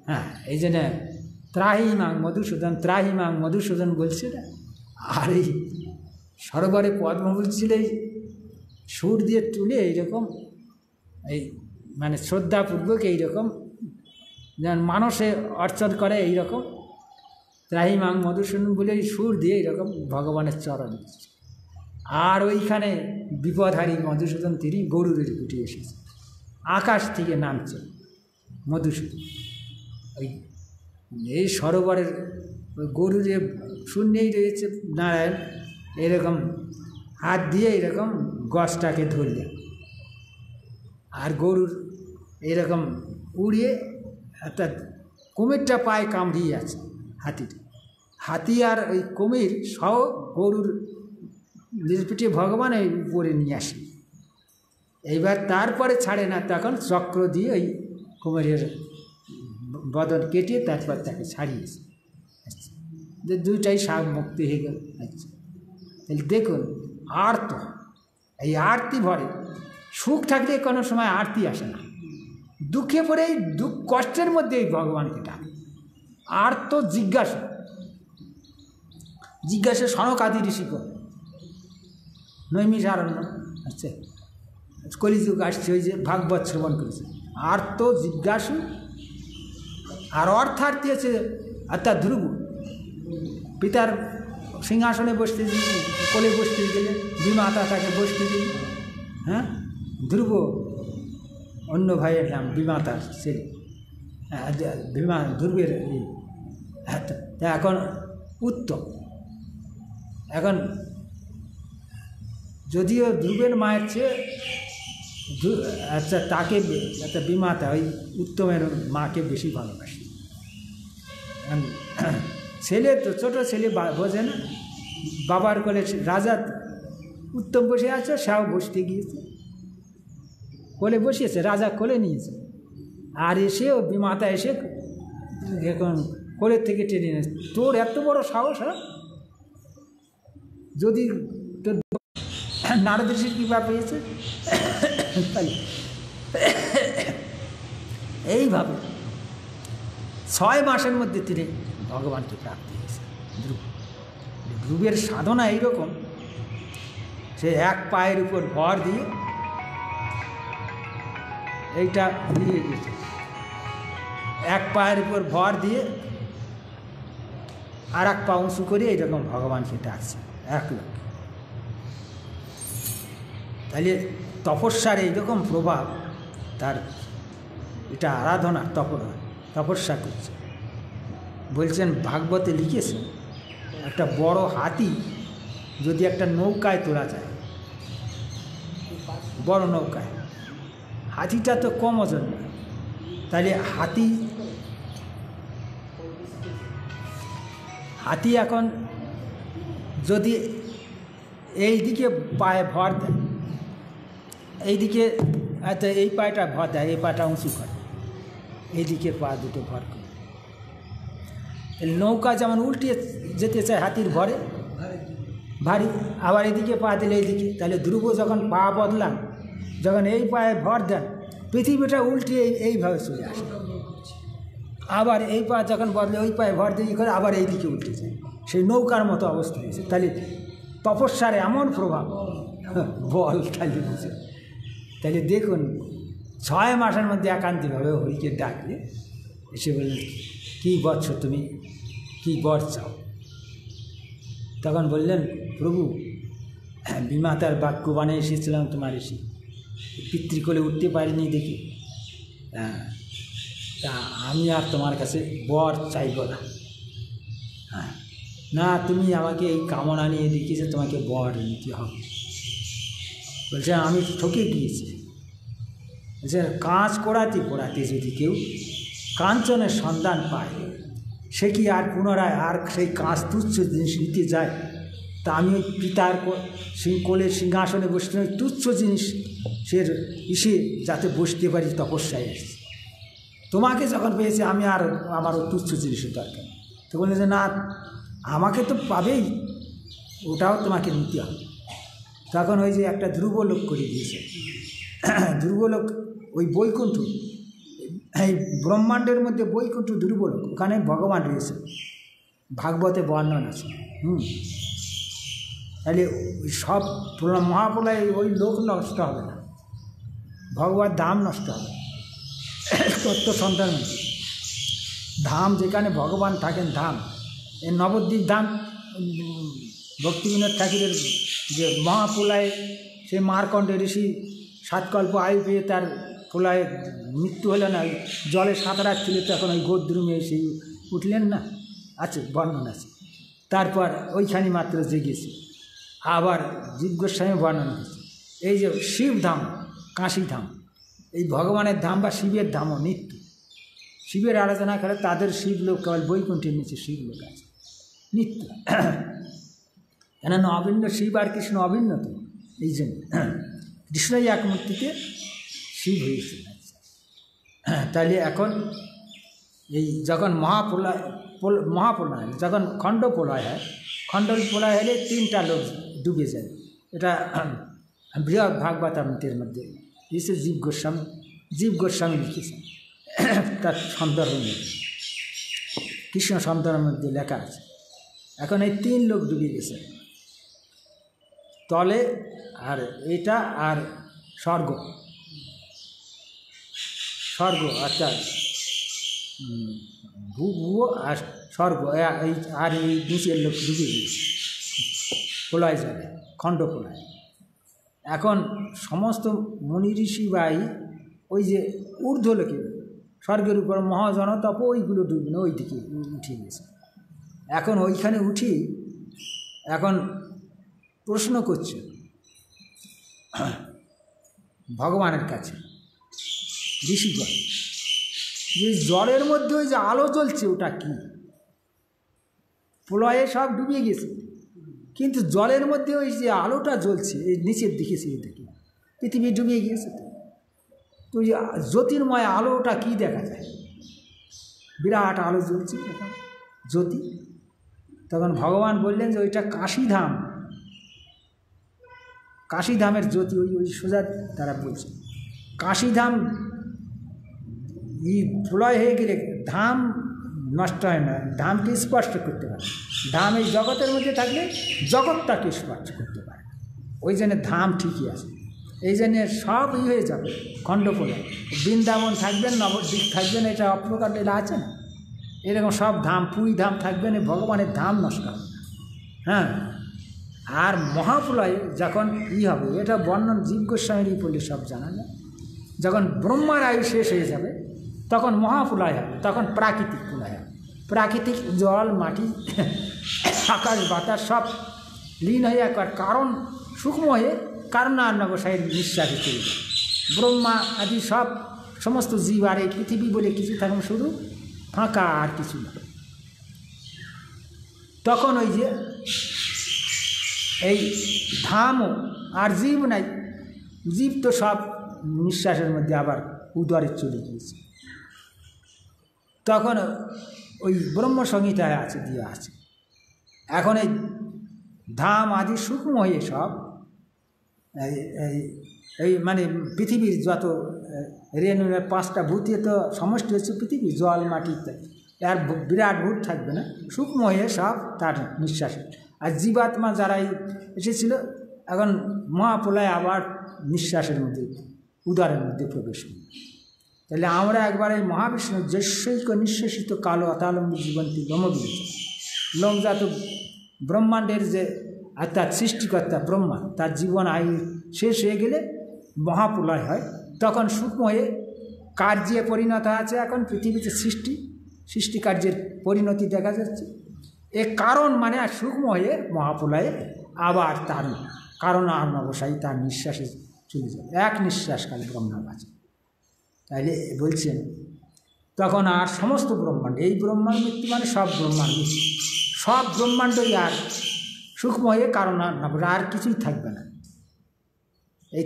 হ্যাঁ, এই জন্য ত্রাহিমাং মধুসূদন, ত্রাহিমাং মধুসূদন বলছে না। আর এই সরোবরে পদ্ম বলছিল, এই সুর দিয়ে তুলে এইরকম এই মানে শ্রদ্ধাপূর্বক এইরকম যেমন মানুষে অর্চন করে, এইরকম ত্রাহিমাং মধুসূদন বলে এই সুর দিয়ে এইরকম ভগবানের চরণ। আর ওইখানে বিপদহারী মধুসূদন তিনি গরুরের পিঠে এসেছে, আকাশ থেকে নামছে মধুসূদন। ওই এই সরোবরের ওই গরুরে শূন্যেই রয়েছে নারায়ণ, এরকম হাত দিয়ে এরকম গছটাকে ধরলেন, আর গরুর এরকম উড়িয়ে, অর্থাৎ কুমিরটা পায়ে কামড়িয়ে আছে হাতিটা, হাতি আর ওই কুমির সহ গরুর পিঠে ভগবান এই উপরে নিয়ে আসে। এইবার তারপরে ছাড়ে না, তখন চক্র দিয়ে ওই কুমিরের বদন কেটে তারপর তাকে ছাড়িয়েছে। আচ্ছা, যে দুইটাই সাপ মুক্তি হয়ে গেল। আচ্ছা, তাহলে দেখুন আর্ত, এই আরতি ভরে, সুখ থাকলে কোনো সময় আরতি আসে না, দুঃখে পড়ে এই দুঃখ কষ্টের মধ্যে এই ভগবানকে ডাকে। আর্ত জিজ্ঞাসা, জিজ্ঞাসা সনকাদি ঋষিকর নৈমিষারণ্য। আচ্ছা, কলিযুগ আসছে, ওই যে ভাগবত শ্রবণ করেছে, আর্ত জিজ্ঞাসু। আর অর্থার্থী আছে অর্থাৎ ধ্রুব, পিতার সিংহাসনে বসতে কোলে বসতে গেলে বিমাতা তাকে বসতে দিল। হ্যাঁ, ধ্রুব অন্য ভাইয়ের নাম, বিমাতার ছেলে, ধ্রুবের। এখন উত্তম, এখন যদিও ধ্রুবের মায়ের চেয়ে আচ্ছা তাকে একটা বিমাতা ওই উত্তমের মাকে বেশি ভালোবাসে। ছেলে তো ছোটো ছেলে বোঝে না, বাবার কোলে রাজা উত্তম বসে আছে, সেও বসতে গিয়েছে, কোলে বসিয়েছে, রাজা কোলে নিয়েছে, আর এসেও বিমাতা এসে এখন কোলের থেকে টেনে নিয়েছে। তোর এত বড় সাহস, যদি তোর নারদ ঋষির কৃপা পেয়েছে। এইভাবে 6 মাসের মধ্যে তিনি ভগবানকে প্রাপ্তি হয়েছে। ধ্রুবের সাধনা এইরকম সে এক পায়ের উপর ভর দিয়ে এইটা দিয়ে গেছে, এক পায়ের উপর ভর দিয়ে আর এক পা উঁচু করে এইরকম ভগবানকে ডাকছে এক লোক। তাহলে তপস্যার এইরকম প্রভাব, তার এটা আরাধনা, তপস্যা করছে। বলছেন ভাগবতে লিখেছেন, একটা বড় হাতি যদি একটা নৌকায় তোলা যায়, বড় নৌকায়, হাতিটা তো কম ওজন না, তাহলে হাতি এখন যদি এই দিকে পায়ে ভর দেয়, এইদিকে আচ্ছা এই পায়েটা ভর দেয়, এই পাটা উঁচু করে, এইদিকে পা দুটো ভর করে, নৌকা যেমন উল্টিয়ে যেতে চায় হাতির ভরে ভারী, আবার এদিকে পা দিলে এইদিকে, তাহলে ধ্রুব যখন পা বদলান, যখন এই পায়ে ভর দেন, পৃথিবীটা উল্টিয়ে এইভাবে চলে আসে। আবার এই পা যখন বদলে ওই পায়ে ভর দিয়ে করে আবার এই দিকে উল্টে যায়, সেই নৌকার মতো অবস্থা হয়েছে। তাহলে তপস্যার এমন প্রভাব, বল তাহলে বুঝে। তাহলে দেখুন 6 মাসের মধ্যে একান্তিকভাবে হরিকে ডাকলে এসে বললেন, কী বৎস তুমি, কী বর চাও? তখন বললেন, প্রভু বিমাতার বাক্যবাণে এসেছিলাম তোমার এসে, পিতৃকোলে উঠতে পারিনি দেখি, তা আমি আর তোমার কাছে বর চাইব না। হ্যাঁ, না তুমি আমাকে এই কামনা নিয়ে দেখিয়েছে, তোমাকে বর নিতে হবে। বলছে আমি ঠকে গিয়েছি। বলছে কাঁচ পোড়াতে পোড়াতে যদি কেউ কাঞ্চনের সন্ধান পায়, সে কি আর পুনরায় আর সেই কাঁচ তুচ্ছ জিনিস নিতে যায়? তা আমি ওই পিতার কোলের সিংহাসনে বসতে ওই তুচ্ছ জিনিস সে ইসে যাতে বসতে পারি তপস্যায় এসেছি। তোমাকে যখন পেয়েছে আমি আর আমার ওই তুচ্ছ জিনিসের দরকার। তো বললে যে না, আমাকে তো পাবেই, ওটাও তোমাকে নিতে হবে। তখন ওই যে একটা ধ্রুবলোক করে দিয়েছে, ধ্রুবলোক ওই বৈকুণ্ঠ, এই ব্রহ্মাণ্ডের মধ্যে বৈকুণ্ঠ ধ্রুবলোক, ওখানে ভগবান রয়েছে, ভাগবতে বর্ণনা আছে। তাহলে ওই সব মহাপ্রলয়ে ওই লোক নষ্ট হবে না, ভগবত ধাম নষ্ট হবে। তত্ত্ব সন্তান ধাম, যেখানে ভগবান থাকেন ধাম, এই নবদ্বীপ ধাম, ভক্তিবিনোদ ঠাকুরের যে মহাপ্রলয়ে সে মার্কণ্ড ঋষি 7 কল্প আয়ু পেয়ে তার প্রলয়ে মৃত্যু হলো না, জলে সাঁতারাচ্ছিল, তখন ওই গোদ্রুমে এসে উঠলেন না, আছে বর্ণনা আছে। তারপর ওইখানে মাত্র জেগেছে। আবার জীব গোস্বামী বর্ণনা করছে, এই যে শিবধাম, কাশীধাম, এই ভগবানের ধাম বা শিবের ধামও নিত্য। শিবের আরাধনা করে তাদের শিবলোক কেবল বৈকুণ্ঠের নিচে শিবলোক আছে নিত্য। কেননা অভিন্ন শিব আর কৃষ্ণ অভিন্ন তো, এই জন্য কৃষ্ণই এক মূর্তিতে শিব হয়েছে। তাহলে এখন এই যখন মহাপ্রলয় যখন খণ্ড প্রলয় হয়, খণ্ড প্রলয় হলে 3টা লোক ডুবে যায়। এটা বৃহৎ ভাগবতামৃতের মধ্যে এসে জীব গোস্বামী লিখেছেন, তার সন্দর্ভের মধ্যে, কৃষ্ণ সন্দর্ভের মধ্যে লেখা আছে। এখন এই 3 লোক ডুবে গেছে তলে, আর এটা আর স্বর্গ অর্থাৎ ভূ আর স্বর্গ, আর এই নিচের লোক ডুবে গিয়েছে প্রলয় যাবে, খণ্ড প্রলয়। এখন সমস্ত মুনি ঋষি বাই ওই যে ঊর্ধ্বলোকে স্বর্গের উপর মহাজনতপ, ওইগুলো ডুবে না, ওই দিকে উঠে গেছে। এখন ওইখানে উঠি এখন প্রশ্ন করছে ভগবানের কাছে ঋষিগণ, যে জলের মধ্যে ওই যে আলো জ্বলছে ওটা কি? প্রলয়ে সব ডুবিয়ে গেছে, কিন্তু জলের মধ্যে ওই যে আলোটা জ্বলছে, এই নিচের দিকে সে দেখি পৃথিবী ডুবিয়ে গিয়েছে, তো ওই জ্যোতির্ময় আলোটা কি দেখা যায়? বিরাট আলো জ্বলছে এখন জ্যোতি। তখন ভগবান বললেন যে ওইটা কাশীধাম, কাশীধামের জ্যোতি। ওই সোজা তারা বলছে কাশীধাম প্রলয় হয়ে গেলে ধাম নষ্ট হয় না, ধামকে স্পষ্ট করতে পারে। ধাম এই জগতের মধ্যে থাকলে জগৎটাকে স্পষ্ট করতে পারে। ওই জন্য ধাম ঠিকই আছে, এই জন্য সব হয়ে যাবে খণ্ডপ্রলয়। বৃন্দাবন থাকবেন, নবদ্বীপ থাকবেন, এটা অপ্রকার লীলা আছে না, এরকম সব ধাম, পুরী ধাম থাকবেন, ভগবানের ধাম নষ্ট হবে না। হ্যাঁ, আর মহাপ্রলয় যখন হবে, এটা বর্ণন জীব গোস্বামীরই পড়লে সব জানা যায়। যখন ব্রহ্মার আয়ু শেষ হয়ে যাবে তখন মহাপ্রলয় হবে, তখন প্রাকৃতিক প্রলয় হবে। প্রাকৃতিক জল, মাটি, আকাশ, বাতাস সব লীন হয়ে একবার কারণ সূক্ষ্ম হয়ে কারণান্নবসায়ের নিঃশ্বাসে চলে যায়। ব্রহ্মা আদি সমস্ত জীব আর এই পৃথিবী বলে কিছু থাকবে, শুধু ফাঁকা আর কিছু না। তখন ওই যে এই ধামও আর জীব নাই, জীব তো সব নিঃশ্বাসের মধ্যে আবার উদরে চলে গিয়েছে। তখন ওই ব্রহ্মসংহিতায় আছে, দিয়ে আছে। এখন এই ধাম আদি সূক্ষ্ম হয়ে সব এই মানে পৃথিবীর যত রেণু, পাঁচটা ভূতে তো সমষ্টি হচ্ছে পৃথিবী, জল, মাটি ইত্যাদি। আর বিরাট ভূত থাকবে না, সূক্ষ্ম হয়ে সব তার নিঃশ্বাসে। আর জীবাত্মা যারাই এসেছিল, এখন মহাপ্রলয় আবার নিঃশ্বাসের মধ্যে, উদরের মধ্যে প্রবেশ করবে। তাহলে আমরা একবার এই মহাবিষ্ণুর যৈশ্বৈক নিঃশ্বাসিত কালো অতালম্বী জীবন্তী লোমবিলিত লোমজাত ব্রহ্মাণ্ডের যে তার সৃষ্টিকর্তা ব্রহ্মা, তার জীবন আয়ু শেষ হয়ে গেলে মহাপ্রলয় হয়। তখন সূক্ষ্ম হয়ে কার্যে পরিণত আছে। এখন পৃথিবীতে সৃষ্টি কার্যের পরিণতি দেখা যাচ্ছে। এ কারণ মানে আর সূক্ষ্ম হয়ে মহাপ্রলয়ে আবার তার কারণ আর অবসায়ী তার নিঃশ্বাসে চলে যাবে, এক নিঃশ্বাসকালে ব্রহ্মা বাঁচে। তাইলে বলছেন তখন আর সমস্ত ব্রহ্মাণ্ড, এই ব্রহ্মাণ্ড মৃত্যু মানে সব ব্রহ্মাণ্ড, সব ব্রহ্মাণ্ডই আর সূক্ষ্ম হয়ে কারণ আর কিছুই থাকবে না। এই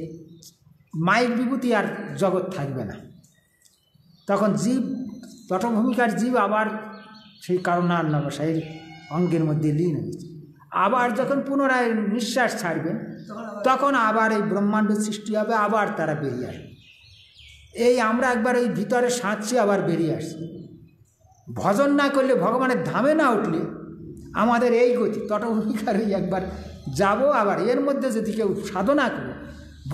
মাইক বিভূতি আর জগৎ থাকবে না। তখন জীব, তটভূমিকার জীব আবার সেই কারণার নবসায়ীর অঙ্গের মধ্যে লীন হয়েছে। আবার যখন পুনরায় নিঃশ্বাস ছাড়বেন, তখন আবার এই ব্রহ্মাণ্ড সৃষ্টি হবে, আবার তারা বেরিয়ে আসবে। এই আমরা একবার ওই ভিতরে সাঁতছি, আবার বেরিয়ে আসছি। ভজন না করলে, ভগবানের ধামে না উঠলে আমাদের এই গতি, তটভূমিকার ওই একবার যাব, আবার এর মধ্যে যদি কেউ সাধনা করে,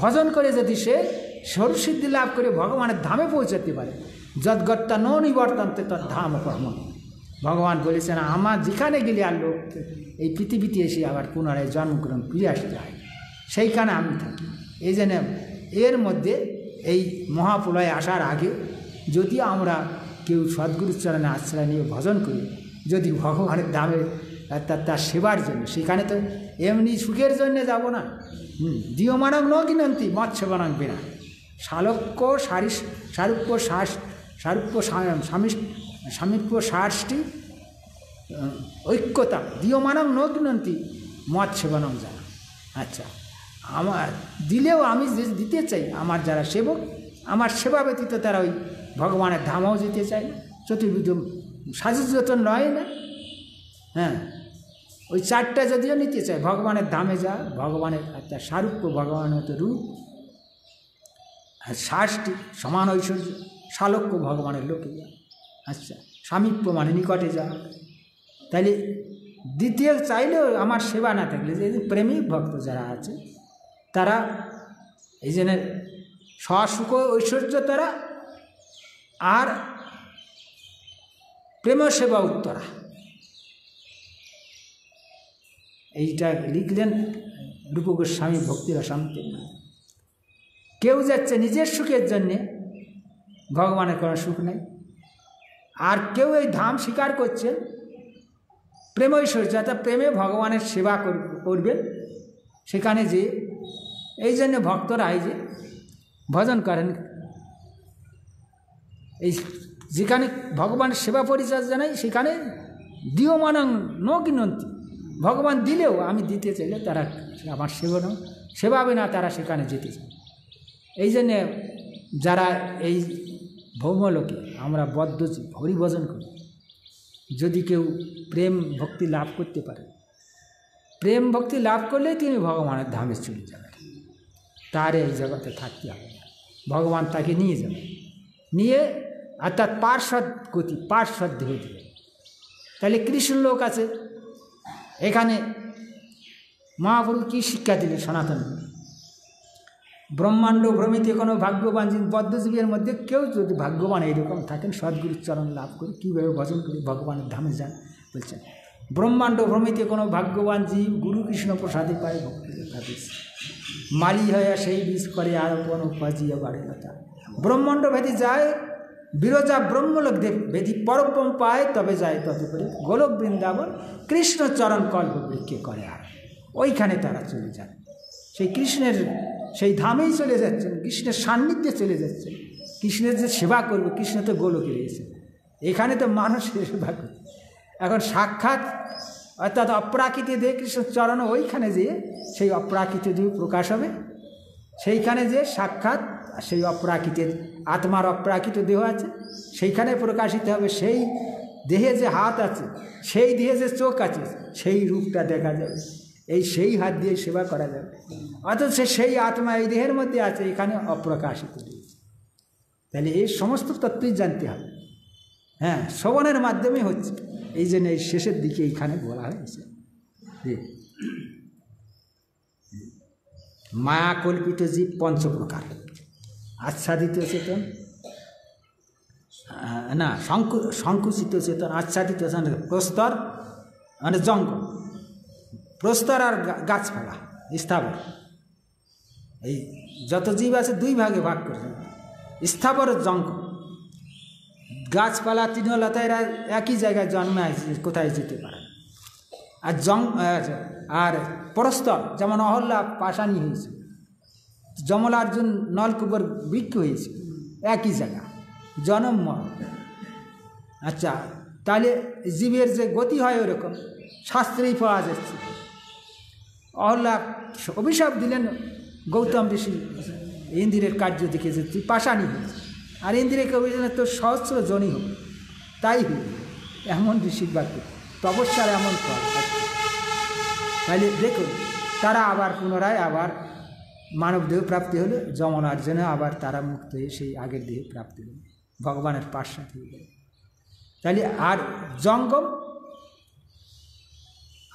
ভজন করে যদি সে স্বরূপসিদ্ধি লাভ করে ভগবানের ধামে পৌঁছাতে পারে, যদ্গত্যা ন নিবর্তন্তে তৎ ধাম কর্ম। ভগবান বলেছেন, আমার যেখানে গেলে আর লোক এই পৃথিবীতে এসে আবার পুনরায় জন্মগ্রহণ ফিরে আসতে হয়, সেইখানে আমি থাকি। এই জন্য এর মধ্যে এই মহাপ্রলয় আসার আগে যদি আমরা কেউ সদ্গুরুর চরণে আশ্রয় নিয়ে ভজন করি, যদি ভগবানের ধামে তার সেবার জন্য, সেখানে তো এমনি সুখের জন্য যাব না। দিয়মানং ন কিনন্তি মৎস্যবানং বেনা, শালক্য স্বামীপ্য সাষ্টি ঐক্যতা দিয়মানং ন কিনন্তি মৎস্যবানং জানা। আচ্ছা, আমার দিলেও আমি যে দিতে চাই, আমার যারা সেবক, আমার সেবা ব্যতীত তারা ওই ভগবানের ধামেও যেতে চায় না। চতুর্বিধ সাজুযত নয় না। হ্যাঁ, ওই চারটা যদিও নিতে চায়, ভগবানের ধামে যা, ভগবানের একটা সারূপ্য, ভগবানের মতো রূপ, আর ষাষ্টি সমান ঐশ্বর্য, শালক্য ভগবানের লোকে যা। আচ্ছা, স্বামীপ্য মানে নিকটে যা। তাইলে দ্বিতীয় চাইলেও আমার সেবা না থাকলে, যে প্রেমিক ভক্ত যারা আছে তারা এই জন্য স্বসুখ ঐশ্বর্য তারা, আর প্রেম সেবা উত্তরা, এইটা লিখলেন রূপ গোস্বামী ভক্তি রসামৃতে। কেউ যাচ্ছে নিজের সুখের জন্যে, ভগবানের কোনো সুখ নেই। আর কেউ এই ধাম স্বীকার করছে প্রেম ঐশ্বর্য, অর্থাৎ প্রেমে ভগবানের সেবা করবেন সেখানে যে। এই জন্য ভক্তরা এই যে ভজন করেন, এই যেখানে ভগবানের সেবা পরিচয় জানাই, সেখানে দিয়মানং ন কিনন্তি, ভগবান দিলেও আমি দিতে চাইলে তারা আমার সেবাবে না, তারা সেখানে যেতে চায়। এই জন্যে যারা এই ভৌমলোকে আমরা বদ্ধজীব হরিভজন করি, যদি কেউ প্রেম ভক্তি লাভ করতে পারে, প্রেম ভক্তি লাভ করলেই তিনি ভগবানের ধামে চলে যাবেন, তার এই জগতে থাকতে হবে না। ভগবান তাকে নিয়ে যাবে, নিয়ে অর্থাৎ পার্শ্বদ গতি, পার্শ্বদ হয়ে দেবে। তাহলে কৃষ্ণ লোক আছে, এখানে মহাপ্রভু কী শিক্ষা দিলেন সনাতন? ব্রহ্মাণ্ড ভ্রমিতে কোনো ভাগ্যবান বদ্ধজীবীর মধ্যে কেউ যদি ভাগ্যবান এইরকম থাকেন, সদ্গুরুর চরণ লাভ করে কীভাবে ভজন করে ভগবানের ধামে যান বলছেন। ব্রহ্মাণ্ড ভ্রমিতে কোনো ভাগ্যবান জীব গুরু কৃষ্ণ প্রসাদে পায় ভক্তি, মালি হইয়া সেই বীজ করে আর কোনো উপাজিয়া বাড়ে লতা। ব্রহ্মাণ্ড ভেদি যায় বিরজা ব্রহ্মলোক দেব ভেদি পরব্রহ্ম পায়, তবে যায় তদুপরি গোলক বৃন্দাবন কৃষ্ণ চরণ কল্প বৃক্ষে করে আর ওইখানে তারা চলে যান। সেই কৃষ্ণের সেই ধামেই চলে যাচ্ছেন, কৃষ্ণের সান্নিধ্যে চলে যাচ্ছেন। কৃষ্ণের যে সেবা করবে, কৃষ্ণ তো গোলকে রয়েছে, এখানে তো মানুষের সেবা করবে। এখন সাক্ষাৎ অর্থাৎ অপ্রাকৃত দেহ কৃষ্ণ চরণ, ওইখানে যেয়ে সেই অপ্রাকৃত দেহ প্রকাশ হবে। সেইখানে যে সাক্ষাৎ সেই অপ্রাকৃতের আত্মার অপ্রাকৃত দেহ আছে, সেইখানে প্রকাশিত হবে। সেই দেহে যে হাত আছে, সেই দেহে যে চোখ আছে, সেই রূপটা দেখা যাবে। এই সেই হাত দিয়ে সেবা করা যাবে। অথচ সেই আত্মা এই দেহের মধ্যে আছে, এখানে অপ্রকাশিত রয়েছে। তাহলে এই সমস্ত তত্ত্বই জানতে হবে। হ্যাঁ, শ্রবণের মাধ্যমে হচ্ছে। এই জন্য এই শেষের দিকে এইখানে বলা হয়েছে যে মায়া কল্পিত জীব পঞ্চপ্রকার, আচ্ছাদিত চেতন না সংকুচিত চেতন, আচ্ছাদিত চেতন, প্রস্তর মানে জঙ্গল, প্রস্তর আর গাছপালা স্থাবর। এই যত জীব আছে দুই ভাগে ভাগ করে, স্থাবর জঙ্গল। গাছপালা তৃণলতা এরা একই জায়গায় জন্মে আছে, কোথায় যেতে পারে। আর আর প্রস্তর যেমন অহল্যা পাশানি হয়েছে, যমলার্জুন নলকূপের বৃক্ষ হয়েছে, একই জায়গা জনম মরণ। আচ্ছা, তাহলে জীবের যে গতি হয় ওরকম শাস্ত্রেই পাওয়া যাচ্ছে। অহল্যা অভিশাপ দিলেন গৌতম ঋষি, ইন্দ্রের কার্য দেখে যে তুই পাশানি হয়েছে, আর ইন্দ্রিয়কে অভিযানে তোর সহস্র জনই হোক, তাই হোক। এমন ঋষির বাক্য, তপস্যার এমন ফল। তাহলে দেখুন, তারা আবার পুনরায় আবার মানব দেহ প্রাপ্তি হলো, যমলার্জনে আবার তারা মুক্ত হয়ে সেই আগের দেহে প্রাপ্তি হলো, ভগবানের পাশ্চাত হয়ে গেল। তাহলে আর জঙ্গম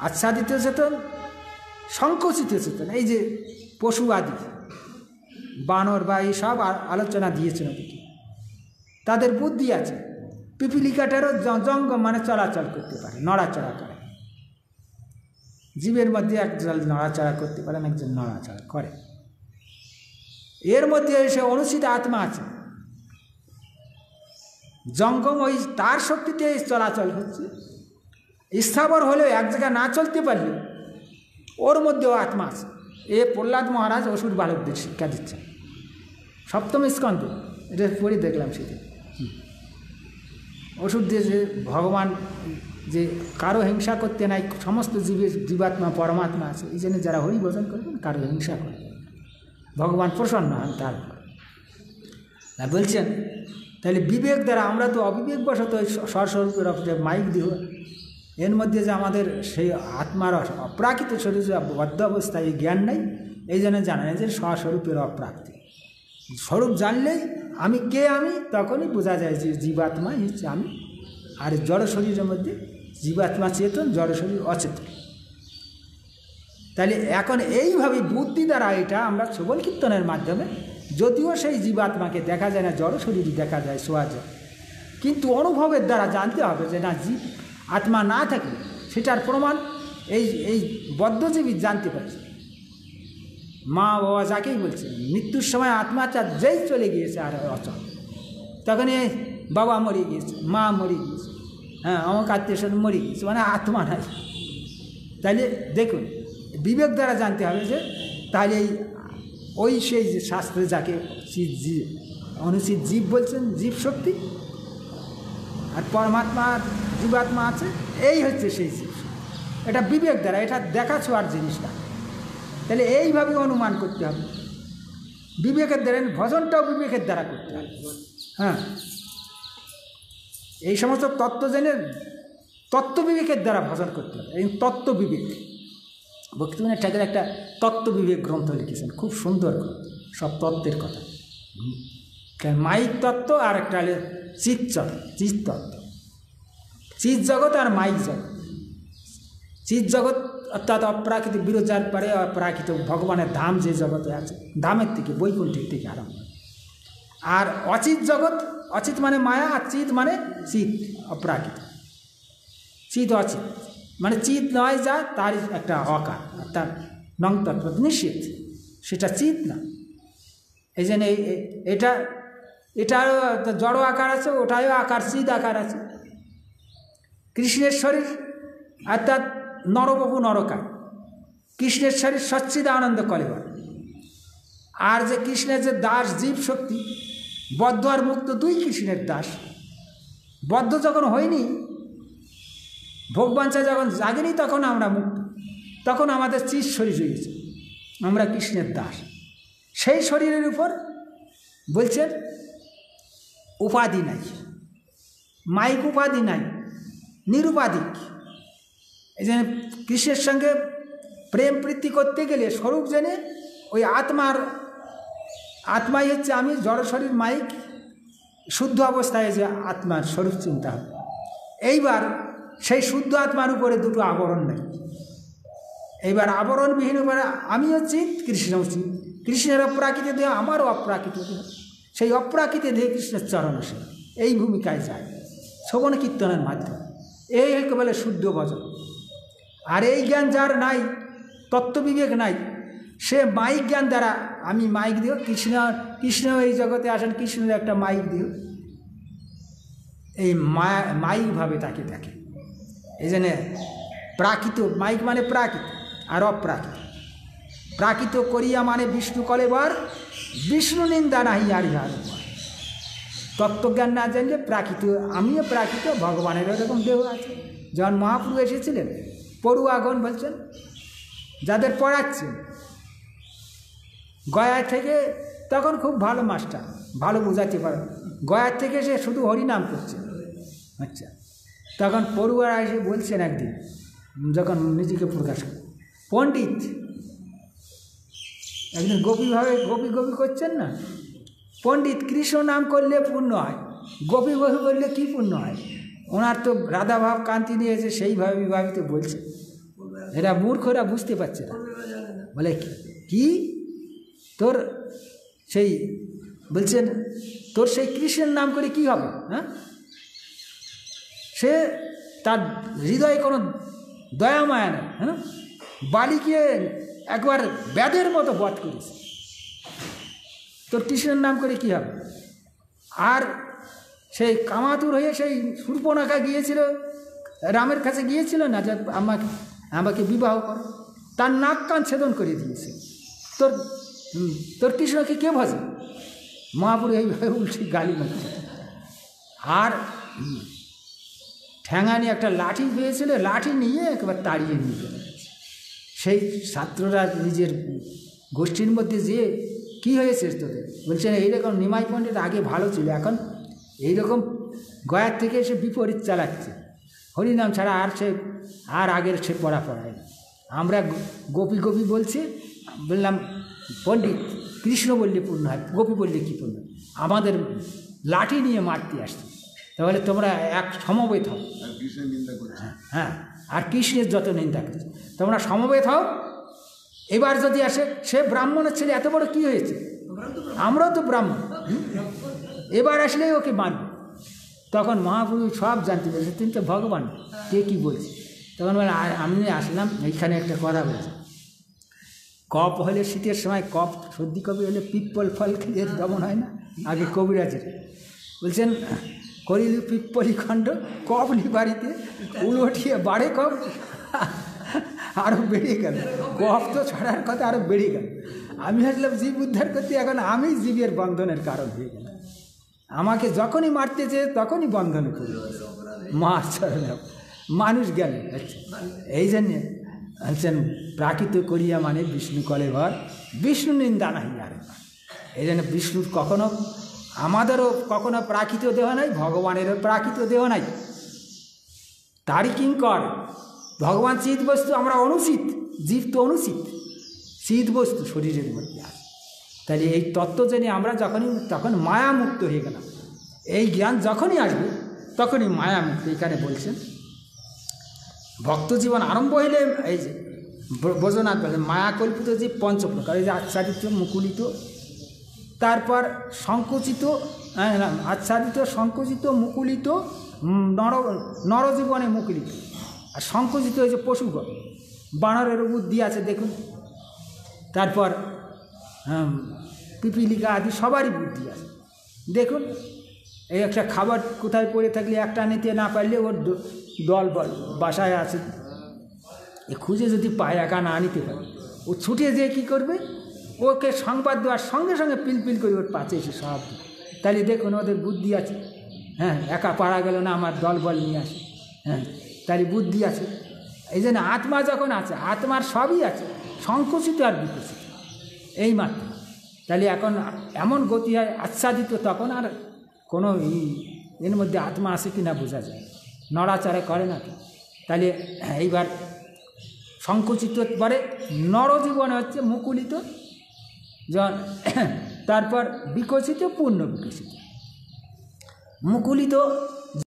আচ্ছাদিত চেতন, সংকুচিত চেতন, এই যে পশু আদি বানর বা এই সব আলোচনা দিয়েছেন ওদিকে, তাদের বুদ্ধি আছে। পিপিলিকাটারও জঙ্গম মানে চলাচল করতে পারে, নড়াচড়া করে। জীবের মধ্যে একজন নড়াচড়া করতে পারেন, একজন নড়াচড়া করে। এর মধ্যে সে অনুচিত আত্মা আছে, জঙ্গম ওই তার শক্তিতে চলাচল হচ্ছে। স্থাবর হলেও এক জায়গায় না চলতে পারলে ওর মধ্যেও আত্মা আছে। এ প্রহ্লাদ মহারাজ অসুর বালকদের শিক্ষা দিচ্ছেন, সপ্তম স্কন্ধে এটা পড়ে দেখলাম। সেটা অসুরদের যে ভগবান যে কারো হিংসা করতে নাই, সমস্ত জীবের জীবাত্মা পরমাত্মা আছে, এই জন্য যারা হরি ভজন করবেন কারো হিংসা করবেন, ভগবান প্রসন্ন হন তারপর। বলছেন তাহলে বিবেক দ্বারা আমরা তো অবিবেকবশত স্বস্বরূপের মাইক দিব, এর মধ্যে যে আমাদের সেই আত্মার অপ্রাকৃত শরীর বদ্ধ অবস্থায় এই জ্ঞান নেই, এই জন্য জানা যায় যে স্বস্বরূপের অপ্রাপ্তি। স্বরূপ জানলেই আমি কে, আমি তখনই বোঝা যায় যে জীবাত্মাই হচ্ছে আমি। আর জড় শরীরের মধ্যে জীবাত্মা চেতন, জড় শরীর অচেতন। তাহলে এখন এইভাবে বুদ্ধি দ্বারা এটা আমরা শ্রবণ কীর্তনের মাধ্যমে, যদিও সেই জীবাত্মাকে দেখা যায় না, জড় শরীরই দেখা যায়, শোয়া যায়, কিন্তু অনুভবের দ্বারা জানতে হবে যে না, জীব আত্মা না থাকলে সেটার প্রমাণ এই বদ্ধজীবী জানতে পারছে। মা বাবা যাকেই বলছে মৃত্যুর সময় আত্মাটা যেই চলে গিয়েছে আর অচল, তখন এই বাবা মরে গিয়েছে, মা মরে গিয়েছে, হ্যাঁ আমার আত্মীয় স্বজন মরে গিয়েছে, মানে আত্মা নাই। তাহলে দেখুন, বিবেক দ্বারা জানতে হবে যে তাহলে এই ওই সেই যে শাস্ত্রে যাকে অনুচিত জীব বলছেন, জীব শক্তি, আর পরমাত্মার জীবাত্মা আছে, এই হচ্ছে সেই জীব। এটা বিবেক দ্বারা, এটা দেখা ছোঁয়ার জিনিস না। তাহলে এইভাবে অনুমান করতে হবে, বিবেকের দ্বারা। ভজনটাও বিবেকের দ্বারা করতে হবে। হ্যাঁ, এই সমস্ত তত্ত্ব জেনে তত্ত্ব বিবেকের দ্বারা ভজন করতে হবে। এই তত্ত্ব বিবেক, ভক্তিবিনোদ ঠাকুর একটা তত্ত্ব বিবেক গ্রন্থ লিখেছেন, খুব সুন্দর সব তত্ত্বের কথা। মাইক তত্ত্ব আর একটা হলে চিৎ তত্ত্ব, চিৎ জগৎ আর মাইক জগৎ। চিৎ জগৎ অর্থাৎ অপ্রাকৃত বিরজার পরে অপ্রাকৃত ভগবানের ধাম যে জগতে আছে, ধামের থেকে বৈকুণ্ঠের থেকে আরম্ভ। আর অচিত জগৎ, অচিত মানে মায়া, আর চিত মানে চিত, অপ্রাকৃত। চিত অচিত মানে চিত নয় যা, তার একটা অকার, অর্থাৎ নং তত্ত্ব নিশ্চিত, সেটা চিত না। এই জন্য এটারও জড় আকার আছে, ওটাও আকার, চিত আকার আছে। কৃষ্ণের শরীর অর্থাৎ নরবপু নরকার, কৃষ্ণের শরীর সচ্চিদ আনন্দ কলেবর। আর যে কৃষ্ণের যে দাস জীব শক্তি, বদ্ধ আর মুক্ত দুই কৃষ্ণের দাস। বদ্ধ যখন হয়নি, ভোগবাঞ্ছা যখন জাগেনি, তখন আমরা মুক্ত, তখন আমাদের চিৎ শরীর হয়েছে, আমরা কৃষ্ণের দাস। সেই শরীরের উপর বলছেন উপাধি নাই, মাইক উপাধি নাই, নিরুপাধিক। এই জন্য কৃষ্ণের সঙ্গে প্রেম প্রীতি করতে গেলে স্বরূপ জেনে ওই আত্মাই হচ্ছে আমি, জড় শরীর মাইক, শুদ্ধ অবস্থায় যে আত্মার স্বরূপ চিন্তা হবে। এইবার সেই শুদ্ধ আত্মার উপরে দুটো আবরণ নেই। এইবার আবরণবিহীন উপরে আমিও চিত, কৃষ্ণও চিত। কৃষ্ণের অপ্রাকৃত দেহ, আমারও অপ্রাকৃত দেহ। সেই অপ্রাকৃত দেহে কৃষ্ণের চরণ আসে, এই ভূমিকায় যায় শ্রবণ কীর্তনের মাধ্যমে। এই বলে শুদ্ধ ভজন। আর এই জ্ঞান যার নাই, তত্ত্ববিবেক নাই, সে মাইক জ্ঞান দ্বারা আমি মাইক দিও, কৃষ্ণ এই জগতে আসেন, কৃষ্ণের একটা মাইক দিও, এই মাইকভাবে তাকে দেখে। এই জন্যে প্রাকৃত মাইক মানে প্রাকৃত আর অপ্রাকৃত। প্রাকৃত করিয়া মানে বিষ্ণু কলেবর, বিষ্ণু নিন্দা নাহি আর ইহার। তত্ত্বজ্ঞান না জানলে প্রাকৃত, আমিও প্রাকৃত, ভগবানের এরকম দেহ আছে। যখন মহাপ্রভু এসেছিলেন, পড়ুয়াগণ বলছেন, যাদের পড়াচ্ছেন গয়া থেকে, তখন খুব ভালো মাস্টার, ভালো বোঝাতে পারে। গয়ার থেকে সে শুধু হরিনাম করছে। আচ্ছা, তখন পড়ুয়ারা এসে বলছেন একদিন, যখন নিজেকে প্রকাশ করে, পণ্ডিত একদিন গোপীভাবে গোপী করছেন না, পণ্ডিত কৃষ্ণ নাম করলে পুণ্য হয়, গোপী করলে কী পুণ্য হয়? ওনার তো রাধাভাব কান্তি নিয়েছে, সেইভাবে বিভাবিত বলছে। এরা মূর্খরা বুঝতে পারছে না। বলে কি তোর সেই বলছেন, তোর সেই কৃষ্ণের নাম করে কি হবে? হ্যাঁ, সে তার হৃদয়ে কোনো দয়া মায়া নেই। হ্যাঁ, বালিকে একবার ব্যাধের মতো বধ করেছে, তোর কৃষ্ণের নাম করে কি হবে? আর সেই কামাতুর হয়ে সেই শূর্পণখা গিয়েছিল, রামের কাছে গিয়েছিল না, যে আমাকে বিবাহ কর, তার নাক কান ছেদন করে দিয়েছে। তোর কৃষ্ণকে কে ভজে? মহাপুরু এইভাবে উল্টে গালি মারছে। আর ঠ্যাঙা নিয়ে একটা লাঠি পেয়েছিল, লাঠি নিয়ে একবার তাড়িয়ে নিয়ে গেল। সেই ছাত্ররা নিজের গোষ্ঠীর মধ্যে যে কি হয়েছে তোদের, বলছেন এইরকম নিমাই পণ্ডিত আগে ভালো ছিল, এখন এইরকম গয়ার থেকে সে বিপরীত চালাচ্ছে, হরিনাম ছাড়া আর আগের সে পড়ায় না। আমরা গোপী বলছি, বললাম পণ্ডিত কৃষ্ণ বললে পূর্ণ হয়, গোপী বললে কী পূর্ণ? আমাদের লাঠি নিয়ে মারতে আসছে। তাহলে তোমরা এক সমবেত হও। হ্যাঁ, আর কৃষ্ণের যত নিন্দা করছে, তোমরা সমবেত হও। এবার যদি আসে, সে ব্রাহ্মণের ছেলে, এত বড় কী হয়েছে? আমরাও তো ব্রাহ্মণ, এবার আসলেই ওকে মানব। তখন মহাপ্রভু সব জানতে পেরেছে, তিনি তো ভগবান, কে কী বলছে। তখন বলে আমি আসলাম, এইখানে একটা কথা বলছে, কপ হলে শীতের সময় কপ, সর্দি কবি হলে পিপ্পল ফল খেলে দমন হয় না, আগে কবিরাজের বলছেন, করিলি পিপ্পলি খণ্ড, কপ বাড়িতে উলটিয়ে বাড়ে কপ, আরও বেড়ে গেল। কপ তো ছড়ার কথা, আরও বেড়ে গেল। আমি আসলাম জীব উদ্ধার করতে, এখন আমি জীবের বন্ধনের কারণ হয়ে গেলাম। আমাকে যখনই মারতেছে তখনই বন্ধনে পড়ে মার চরণে মানুষ গেল। এই জন্যে বলছেন প্রাকৃত করিয়া মানে বিষ্ণু কলেবর, বিষ্ণু নিন্দা নাহি আর। এই জন্য বিষ্ণুর কখনো, আমাদেরও কখনো প্রাকৃত দেহ নাই, ভগবানেরও প্রাকৃত দেহ নাই। তারই কিঙ্কর, ভগবান চিৎ বস্তু, আমরা অনুচিত, জীব তো অনুচিত, চিৎ বস্তু শরীরের মধ্যে আছে। তাহলে এই তত্ত্ব জেনে আমরা তখন মায়ামুক্ত হয়ে গেলাম। এই জ্ঞান যখনই আসবে তখনই মায়ামুক্ত। এখানে বলছেন ভক্ত জীবন আরম্ভ হইলে, এই যে ব্রজনাথ বলেন মায়াকল্পিত যে পঞ্চপ্রকার, এই যে আচ্ছাদিত, মুকুলিত, তারপর সংকুচিত, আচ্ছাদিত, সংকুচিত, মুকুলিত, নরজীবনে মুকুলিত, আর সংকুচিত হয়েছে পশুগণ, বানরের বুদ্ধি আছে দেখুন, তারপর পিপিলিকা আদি সবারই বুদ্ধি আছে দেখুন। এই একটা খাবার কোথায় পড়ে থাকলে একটা নিতে না পারলে ওর দল বল বাসায় আছে, এ খুঁজে যদি পায় একা না নিতে পারে, ও ছুটে যেয়ে কী করবে, ওকে সংবাদ দেওয়ার সঙ্গে সঙ্গে পিলপিল করে ওর পাচ্ছে এসে সব। তাহলে দেখুন ওদের বুদ্ধি আছে, হ্যাঁ, একা পারা গেল না, আমার দল বল নিয়ে আসে, হ্যাঁ, তাহলে বুদ্ধি আছে। এই জন্য আত্মা যখন আছে, আত্মার সবই আছে, সংকুচিত আর বিকশিত এই মাত্র। তাহলে এখন এমন গতি হয় আচ্ছাদিত, তখন আর কোনো এর মধ্যে আত্মা আছে কি না বোঝা যায়, নড়াচড়া করে না তো। তাহলে এইবার সংকুচিত পরে নরজীবনে হচ্ছে মুকুলিত, তারপর বিকশিত, পূর্ণ বিকশিত। মুকুলিত